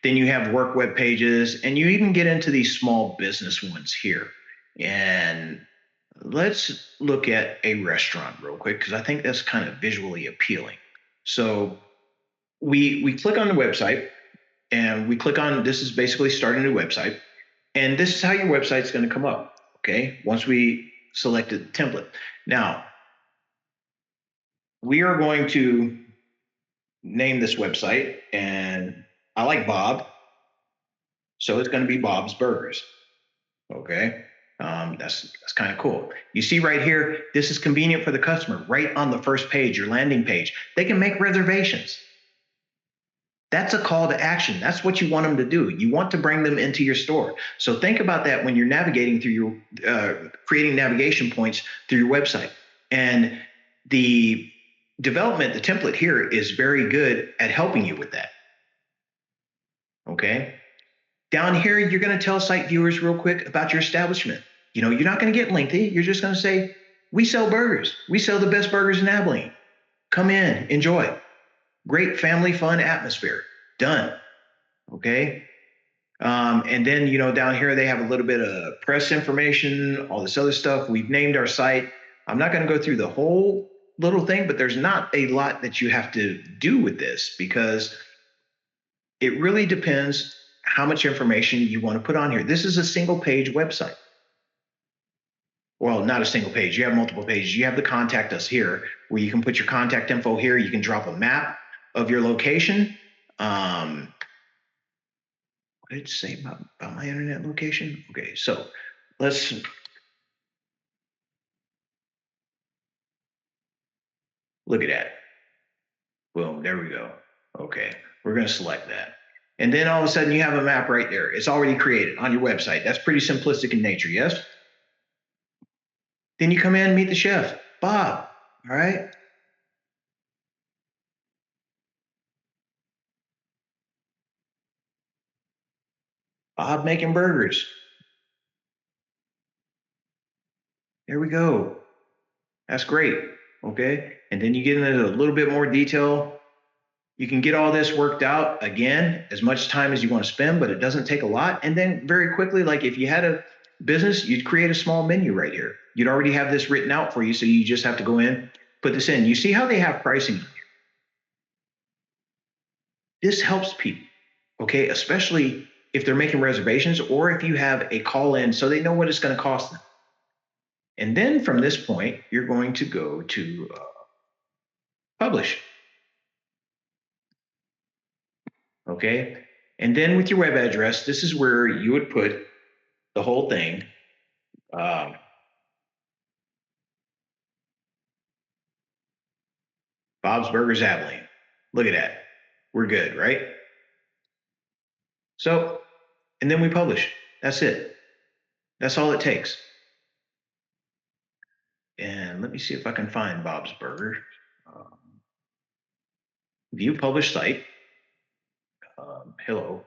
Then you have work web pages, and you even get into these small business ones here. And let's look at a restaurant real quick because I think that's kind of visually appealing. So we click on the website. And we click on, this is basically start a new website. And this is how your website's going to come up, okay? Once we selected the template. Now, we are going to name this website, and I like Bob, so it's going to be Bob's Burgers. Okay. That's kind of cool. You see right here, this is convenient for the customer. Right on the first page, your landing page, they can make reservations. That's a call to action. That's what you want them to do. You want to bring them into your store. So think about that when you're navigating through your creating navigation points through your website. And the development, the template here is very good at helping you with that. Okay. Down here, you're going to tell site viewers real quick about your establishment. You know, you're not going to get lengthy. You're just going to say, we sell burgers. We sell the best burgers in Abilene. Come in, enjoy. Great family fun atmosphere. Done. Okay. And then, you know, down here, they have a little bit of press information, all this other stuff. We've named our site. I'm not going to go through the whole little thing, but there's not a lot that you have to do with this because it really depends how much information you want to put on here. This is a single page website. Well, not a single page. You have multiple pages. You have the contact us here where you can put your contact info here. You can drop a map of your location. What did it say about my internet location? Okay, so let's look at that. Boom, there we go. Okay, we're going to select that. And then all of a sudden you have a map right there. It's already created on your website. That's pretty simplistic in nature, yes? Then you come in and meet the chef, Bob, all right? Bob making burgers. There we go. That's great, okay? And then you get into a little bit more detail. You can get all this worked out, again, as much time as you want to spend, but it doesn't take a lot. And then very quickly, like if you had a business, you'd create a small menu right here. You'd already have this written out for you, so you just have to go in, put this in. You see how they have pricing? This helps people, okay? Especially if they're making reservations or if you have a call in so they know what it's going to cost them. And then from this point, you're going to go to publish, okay? And then with your web address, this is where you would put the whole thing. Um, Bob's Burgers Abilene. Look at that. We're good, right? So, and then we publish. That's it. That's all it takes. And let me see if I can find Bob's Burger. Um, View published site. Hello.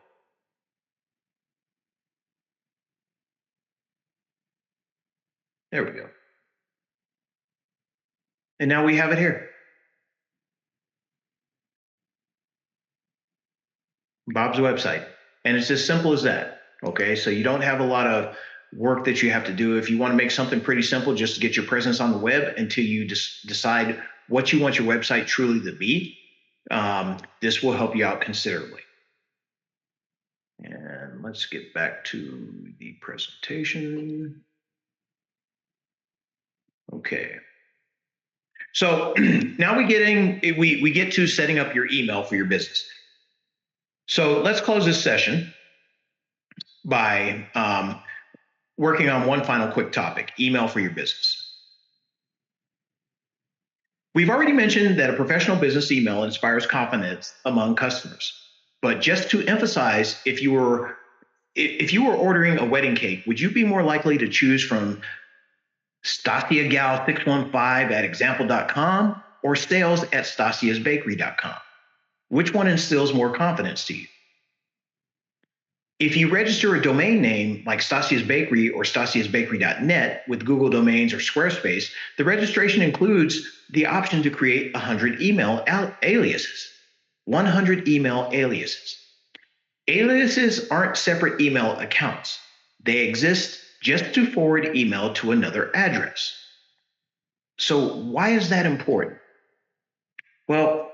There we go. And now we have it here. Bob's website. And it's as simple as that. Okay. So you don't have a lot of work that you have to do. If you want to make something pretty simple just to get your presence on the web until you decide what you want your website truly to be, this will help you out considerably. And let's get back to the presentation. Okay. So now we get to setting up your email for your business. So let's close this session by working on one final quick topic, email for your business. We've already mentioned that a professional business email inspires confidence among customers. But just to emphasize, if you were ordering a wedding cake, would you be more likely to choose from StasiaGal615 at example.com or sales at stasiasbakery.com? Which one instills more confidence to you? If you register a domain name like Stasia's Bakery or stasiasbakery.net with Google Domains or Squarespace, the registration includes the option to create 100 email aliases. 100 email aliases. Aliases aren't separate email accounts. They exist just to forward email to another address. So why is that important? Well,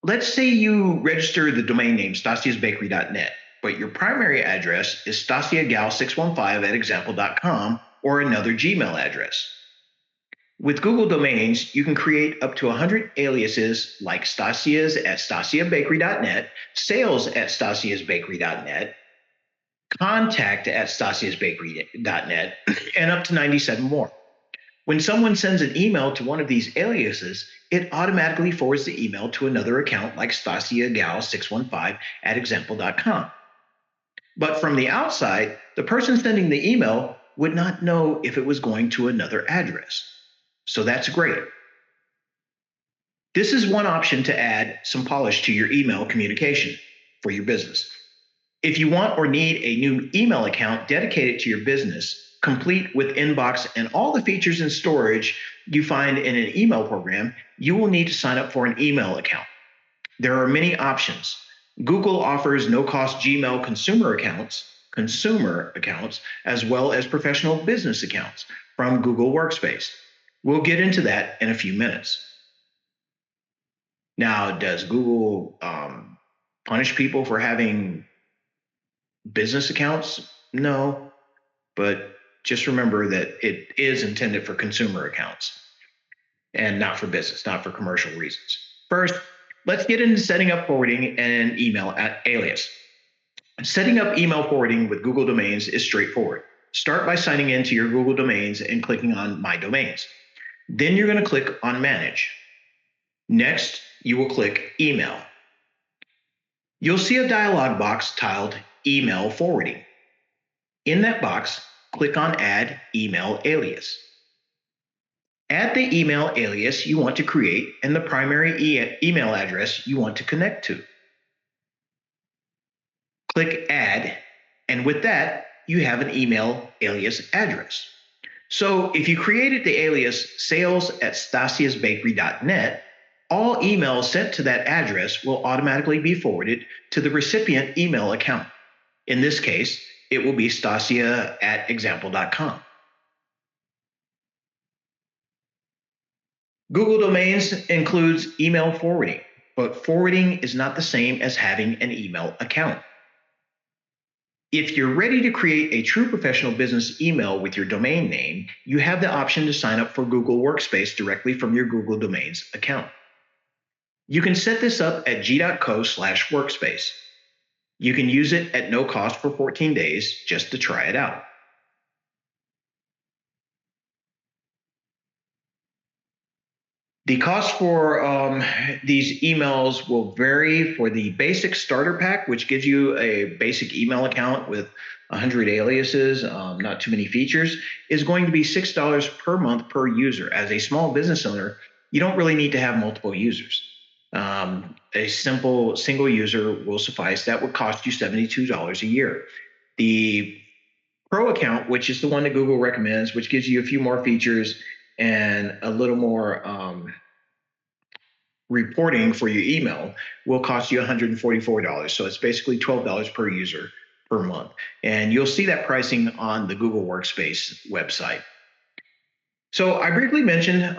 let's say you register the domain name stasiasbakery.net, but your primary address is stasiagal615 at example.com or another Gmail address. With Google Domains, you can create up to 100 aliases like Stasia's at stasiabakery.net, sales at stasiasbakery.net, contact at stasiasbakery.net, and up to 97 more. When someone sends an email to one of these aliases, it automatically forwards the email to another account like stasiagal615 at example.com. But from the outside, the person sending the email would not know if it was going to another address. So that's great. This is one option to add some polish to your email communication for your business. If you want or need a new email account dedicated to your business, complete with inbox and all the features and storage you find in an email program, you will need to sign up for an email account. There are many options. Google offers no-cost Gmail consumer accounts, as well as professional business accounts from Google Workspace. We'll get into that in a few minutes. Now, does Google punish people for having business accounts? No, but just remember that it is intended for consumer accounts and not for business, not for commercial reasons. First, let's get into setting up forwarding and email alias. Setting up email forwarding with Google Domains is straightforward. Start by signing into your Google Domains and clicking on My Domains. Then you're going to click on Manage. Next, you will click Email. You'll see a dialog box titled Email Forwarding. In that box, click on Add Email Alias. Add the email alias you want to create and the primary email address you want to connect to. Click Add, and with that, you have an email alias address. So if you created the alias sales at stasiasbakery.net, all emails sent to that address will automatically be forwarded to the recipient email account. In this case, it will be stasia at example.com. Google Domains includes email forwarding, but forwarding is not the same as having an email account. If you're ready to create a true professional business email with your domain name, you have the option to sign up for Google Workspace directly from your Google Domains account. You can set this up at g.co/workspace. You can use it at no cost for 14 days just to try it out. The cost for these emails will vary. For the basic starter pack, which gives you a basic email account with 100 aliases, not too many features, is going to be $6 per month per user. As a small business owner, you don't really need to have multiple users. A simple single user will suffice. That would cost you $72 a year. The Pro account, which is the one that Google recommends, which gives you a few more features and a little more reporting for your email, will cost you $144. So it's basically $12 per user per month. And you'll see that pricing on the Google Workspace website. So I briefly mentioned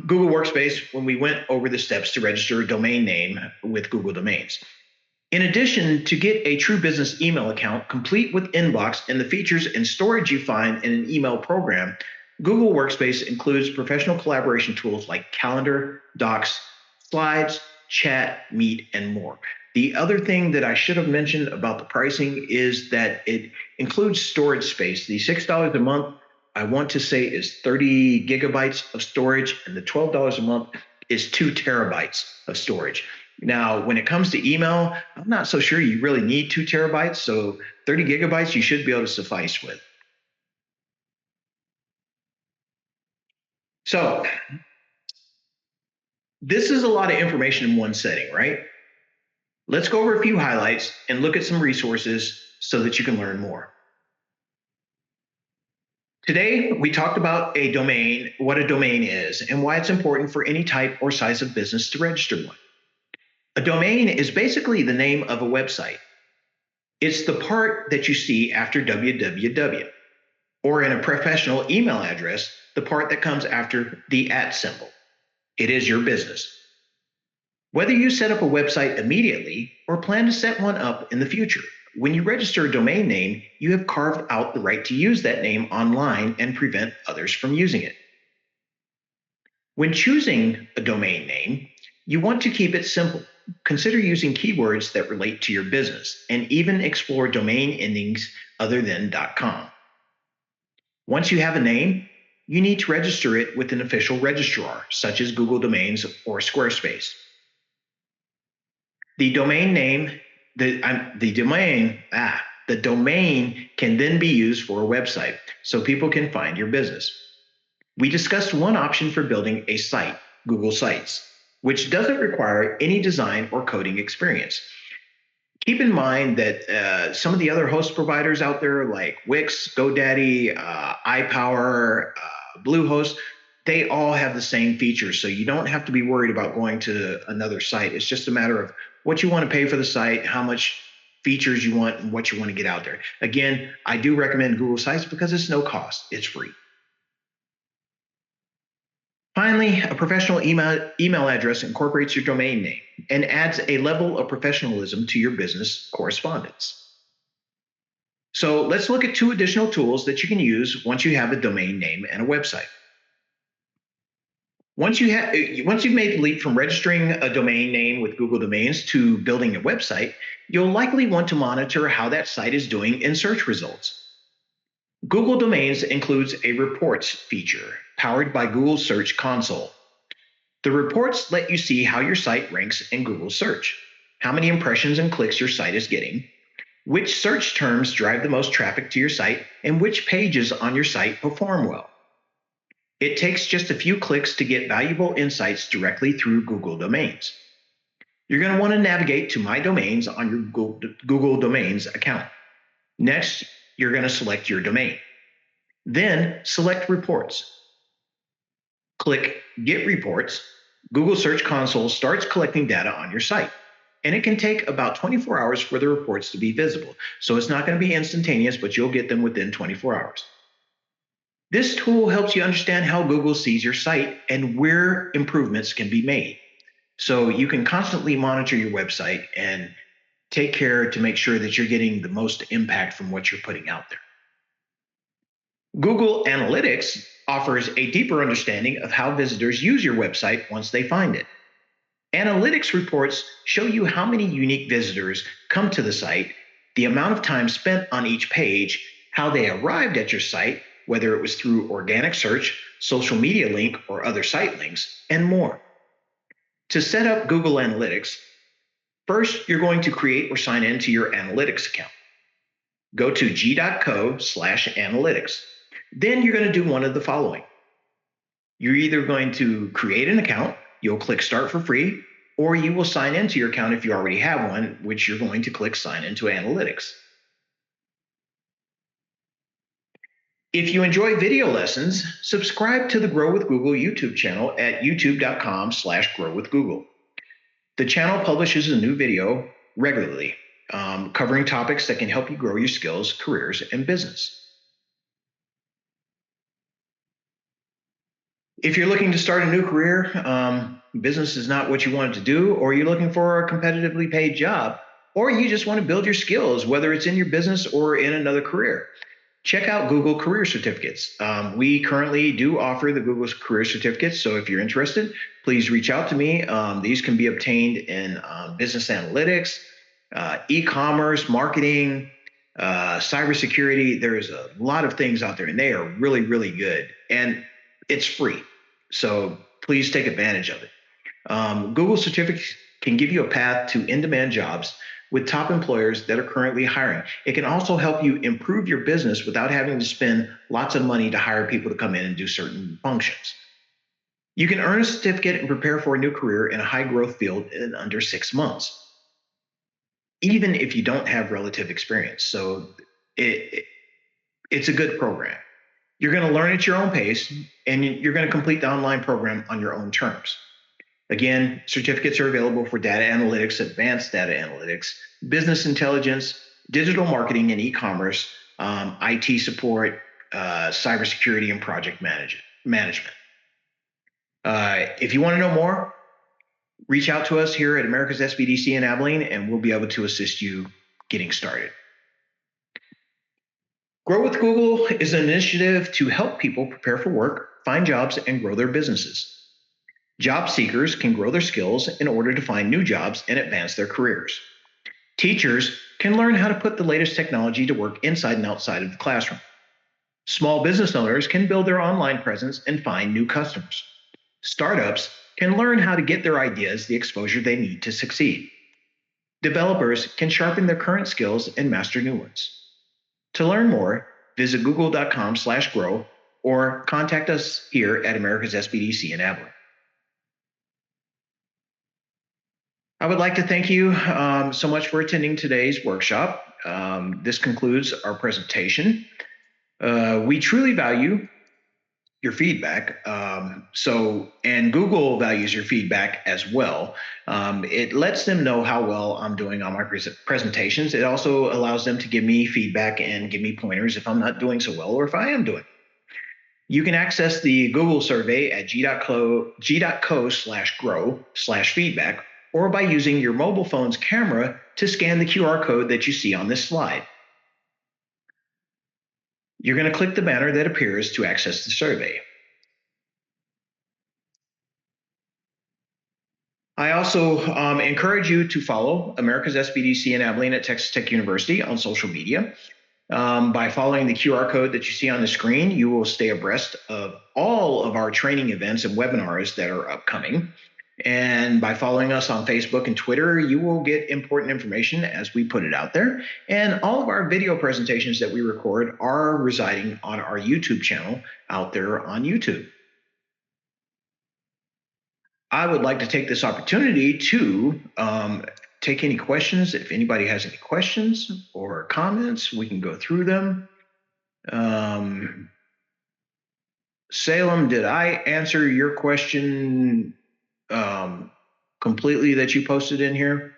Google Workspace when we went over the steps to register a domain name with Google Domains. In addition, to get a true business email account complete with inbox and the features and storage you find in an email program, Google Workspace includes professional collaboration tools like Calendar, Docs, Slides, Chat, Meet, and more. The other thing that I should have mentioned about the pricing is that it includes storage space. The $6 a month, I want to say, is 30 gigabytes of storage, and the $12 a month is 2 terabytes of storage. Now, when it comes to email, I'm not so sure you really need 2 terabytes, so 30 gigabytes you should be able to suffice with. So this is a lot of information in one setting, right? Let's go over a few highlights and look at some resources so that you can learn more. Today, we talked about a domain, what a domain is, and why it's important for any type or size of business to register one. A domain is basically the name of a website. It's the part that you see after www, or in a professional email address, the part that comes after the @ symbol. It is your business. Whether you set up a website immediately or plan to set one up in the future, when you register a domain name, you have carved out the right to use that name online and prevent others from using it. When choosing a domain name, you want to keep it simple. Consider using keywords that relate to your business and even explore domain endings other than .com. Once you have a name, you need to register it with an official registrar, such as Google Domains or Squarespace. The domain name, the domain can then be used for a website so people can find your business. We discussed one option for building a site, Google Sites, which doesn't require any design or coding experience. Keep in mind that some of the other host providers out there like Wix, GoDaddy, iPower, Bluehost, they all have the same features. So you don't have to be worried about going to another site. It's just a matter of what you want to pay for the site, how much features you want, and what you want to get out there. Again, I do recommend Google Sites because it's no cost. It's free. Finally, a professional email address incorporates your domain name and adds a level of professionalism to your business correspondence. So let's look at two additional tools that you can use once you have a domain name and a website. Once you've made the leap from registering a domain name with Google Domains to building a website, you'll likely want to monitor how that site is doing in search results. Google Domains includes a reports feature powered by Google Search Console. The reports let you see how your site ranks in Google search, how many impressions and clicks your site is getting, which search terms drive the most traffic to your site, and which pages on your site perform well. It takes just a few clicks to get valuable insights directly through Google Domains. You're going to want to navigate to My Domains on your Google Domains account. Next, you're going to select your domain. Then select Reports. Click Get Reports. Google Search Console starts collecting data on your site, and it can take about 24 hours for the reports to be visible. So it's not going to be instantaneous, but you'll get them within 24 hours. This tool helps you understand how Google sees your site and where improvements can be made. So you can constantly monitor your website and take care to make sure that you're getting the most impact from what you're putting out there. Google Analytics offers a deeper understanding of how visitors use your website once they find it. Analytics reports show you how many unique visitors come to the site, the amount of time spent on each page, how they arrived at your site, whether it was through organic search, social media link, or other site links, and more. To set up Google Analytics, first you're going to create or sign into your analytics account. Go to g.co/analytics. Then you're going to do one of the following. You're either going to create an account, you'll click Start for free, or you will sign into your account if you already have one, which you're going to click Sign into Analytics. If you enjoy video lessons, subscribe to the Grow with Google YouTube channel at youtube.com/growwithgoogle. The channel publishes a new video regularly, covering topics that can help you grow your skills, careers, and business. If you're looking to start a new career, business is not what you wanted to do, or you're looking for a competitively paid job, or you just want to build your skills, whether it's in your business or in another career, check out Google Career Certificates. We currently do offer the Google Career Certificates, so if you're interested, please reach out to me. These can be obtained in business analytics, e-commerce, marketing, cybersecurity. There's a lot of things out there, and they are really, really good. And it's free, so please take advantage of it. Google Certificates can give you a path to in-demand jobs with top employers that are currently hiring. It can also help you improve your business without having to spend lots of money to hire people to come in and do certain functions. You can earn a certificate and prepare for a new career in a high-growth field in under 6 months, even if you don't have relative experience. So it's a good program. You're going to learn at your own pace, and you're going to complete the online program on your own terms. Again, certificates are available for data analytics, advanced data analytics, business intelligence, digital marketing and e-commerce, IT support, cybersecurity, and project management. If you want to know more, reach out to us here at America's SBDC in Abilene, and we'll be able to assist you getting started. Grow with Google is an initiative to help people prepare for work, find jobs, and grow their businesses. Job seekers can grow their skills in order to find new jobs and advance their careers. Teachers can learn how to put the latest technology to work inside and outside of the classroom. Small business owners can build their online presence and find new customers. Startups can learn how to get their ideas the exposure they need to succeed. Developers can sharpen their current skills and master new ones. To learn more, visit google.com/grow or contact us here at America's SBDC in Abilene. I would like to thank you so much for attending today's workshop. This concludes our presentation. We truly value your feedback. And Google values your feedback as well. It lets them know how well I'm doing on my presentations. It also allows them to give me feedback and give me pointers if I'm not doing so well or if I am doing. You can access the Google survey at g.co/grow/feedback or by using your mobile phone's camera to scan the QR code that you see on this slide. You're going to click the banner that appears to access the survey. I also encourage you to follow America's SBDC in Abilene at Texas Tech University on social media. By following the QR code that you see on the screen, you will stay abreast of all of our training events and webinars that are upcoming. And by following us on Facebook and Twitter, you will get important information as we put it out there. And all of our video presentations that we record are residing on our YouTube channel out there on YouTube. I would like to take this opportunity to take any questions. If anybody has any questions or comments, we can go through them. Salem, did I answer your question completely that you posted in here?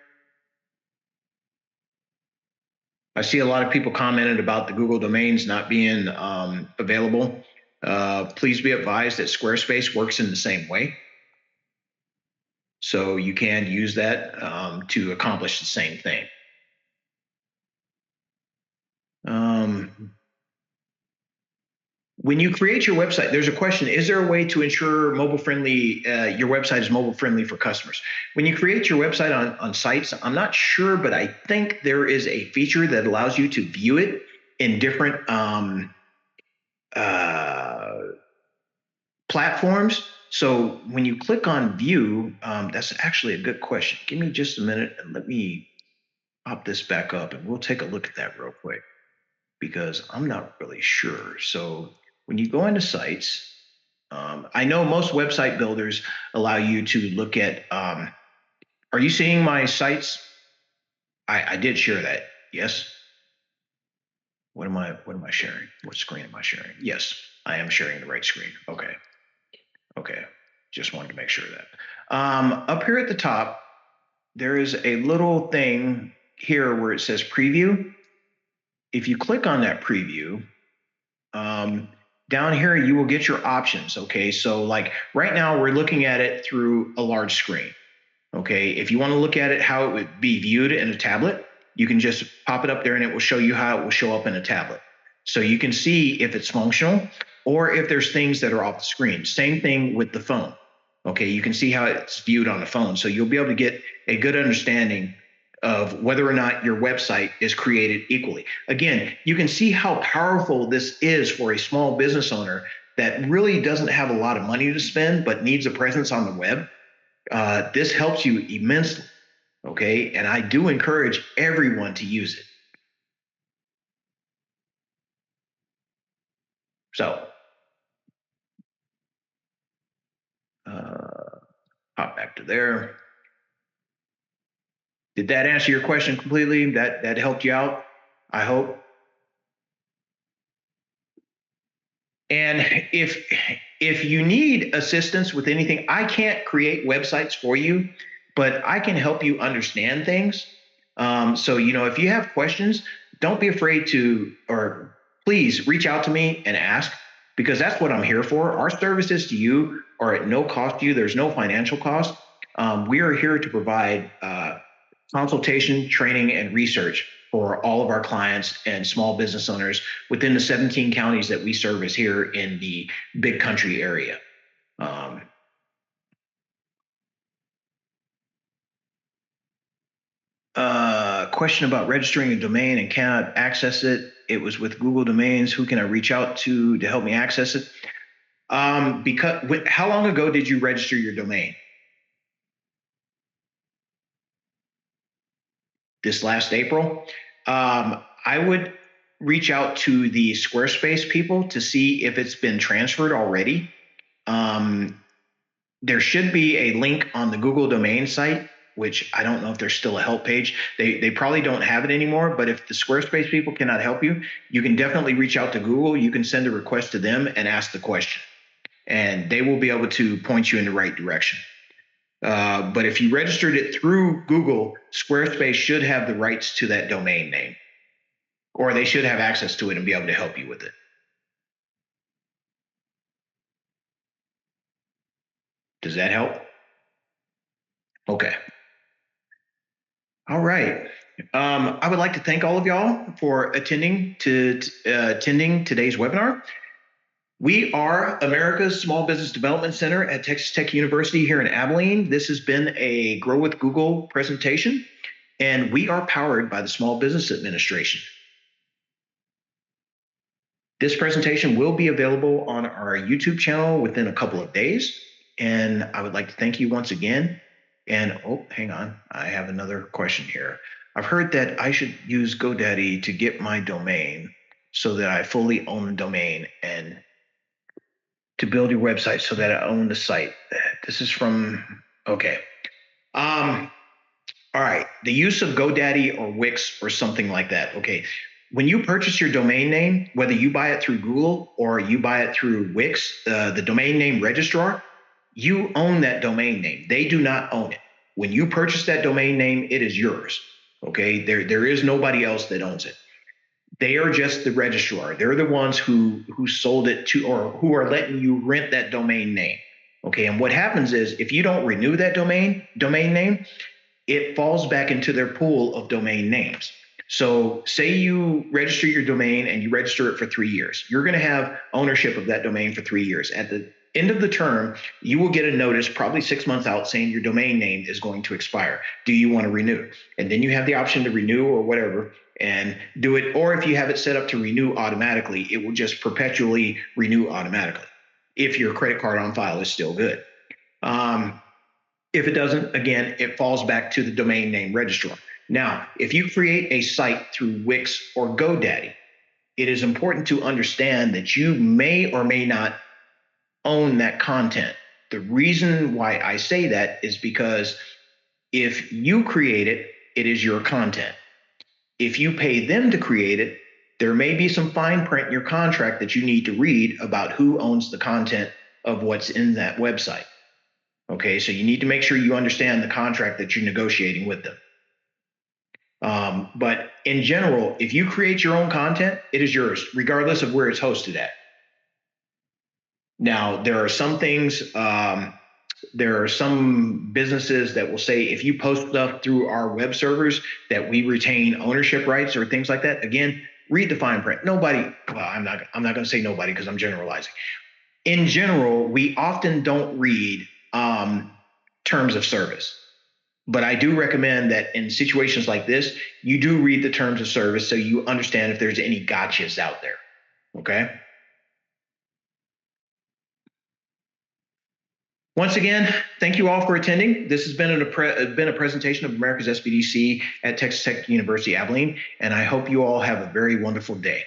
I see a lot of people commented about the Google domains not being available. Please be advised that Squarespace works in the same way. So you can use that to accomplish the same thing. When you create your website, there's a question, is there a way to ensure your website is mobile friendly for customers? When you create your website on sites, I'm not sure, but I think there is a feature that allows you to view it in different platforms. So when you click on view, that's actually a good question. Give me just a minute and let me pop this back up and we'll take a look at that real quick because I'm not really sure. So when you go into sites, I know most website builders allow you to look at, are you seeing my sites? I did share that, yes? What am I sharing? What screen am I sharing? Yes, I am sharing the right screen, okay. Okay, just wanted to make sure of that. Up here at the top, there is a little thing here where it says preview. If you click on that preview, down here you will get your options, okay? So like right now we're looking at it through a large screen, okay? If you wanna look at it how it would be viewed in a tablet, you can just pop it up there and it will show you how it will show up in a tablet. So you can see if it's functional or if there's things that are off the screen. Same thing with the phone. Okay, you can see how it's viewed on the phone. So you'll be able to get a good understanding of whether or not your website is created equally. Again, you can see how powerful this is for a small business owner that really doesn't have a lot of money to spend, but needs a presence on the web. This helps you immensely, okay? And I do encourage everyone to use it. So, hop back to there. Did that answer your question completely? That helped you out, I hope. And if you need assistance with anything, I can't create websites for you, but I can help you understand things. So, if you have questions, don't be afraid to, or please reach out to me and ask, because that's what I'm here for. Our services to you are at no cost to you. There's no financial cost. We are here to provide consultation, training, and research for all of our clients and small business owners within the 17 counties that we service here in the Big Country area. Question about registering a domain and cannot access it. It was with Google Domains. Who can I reach out to help me access it? How long ago did you register your domain? This last April. I would reach out to the Squarespace people to see if it's been transferred already. There should be a link on the Google domain site, which I don't know if there's still a help page. They probably don't have it anymore, but if the Squarespace people cannot help you, you can definitely reach out to Google. You can send a request to them and ask the question, and they will be able to point you in the right direction. But if you registered it through Google, Squarespace should have the rights to that domain name, or they should have access to it and be able to help you with it. Does that help? Okay. All right. I would like to thank all of y'all for attending today's webinar. We are America's Small Business Development Center at Texas Tech University here in Abilene. This has been a Grow with Google presentation, and we are powered by the Small Business Administration. This presentation will be available on our YouTube channel within a couple of days, and I would like to thank you once again. And oh, hang on, I have another question here. I've heard that I should use GoDaddy to get my domain so that I fully own the domain and to build your website so that I own the site. This is from, okay. All right, the use of GoDaddy or Wix or something like that. Okay, when you purchase your domain name, whether you buy it through Google or you buy it through Wix, the domain name registrar, you own that domain name. They do not own it. When you purchase that domain name, it is yours. Okay, there is nobody else that owns it. They are just the registrar. They're the ones who sold it to, or who are letting you rent that domain name. Okay, and what happens is if you don't renew that domain name, it falls back into their pool of domain names. So say you register your domain and you register it for 3 years. You're going to have ownership of that domain for 3 years. At the end of the term, you will get a notice probably 6 months out saying your domain name is going to expire. Do you want to renew? And then you have the option to renew or whatever and do it. Or if you have it set up to renew automatically, it will just perpetually renew automatically if your credit card on file is still good. If it doesn't, again, it falls back to the domain name registrar. Now, if you create a site through Wix or GoDaddy, it is important to understand that you may or may not own that content. The reason why I say that is because if you create it, it is your content. If you pay them to create it, there may be some fine print in your contract that you need to read about who owns the content of what's in that website. Okay, so you need to make sure you understand the contract that you're negotiating with them. But in general, if you create your own content, it is yours, regardless of where it's hosted at. Now, there are some things, there are some businesses that will say if you post stuff through our web servers that we retain ownership rights or things like that. Again, read the fine print. Nobody, well, I'm not going to say nobody because I'm generalizing. In general, we often don't read terms of service. But I do recommend that in situations like this, you do read the terms of service so you understand if there's any gotchas out there. Okay. Once again, thank you all for attending. This has been a presentation of America's SBDC at Texas Tech University, Abilene, and I hope you all have a very wonderful day.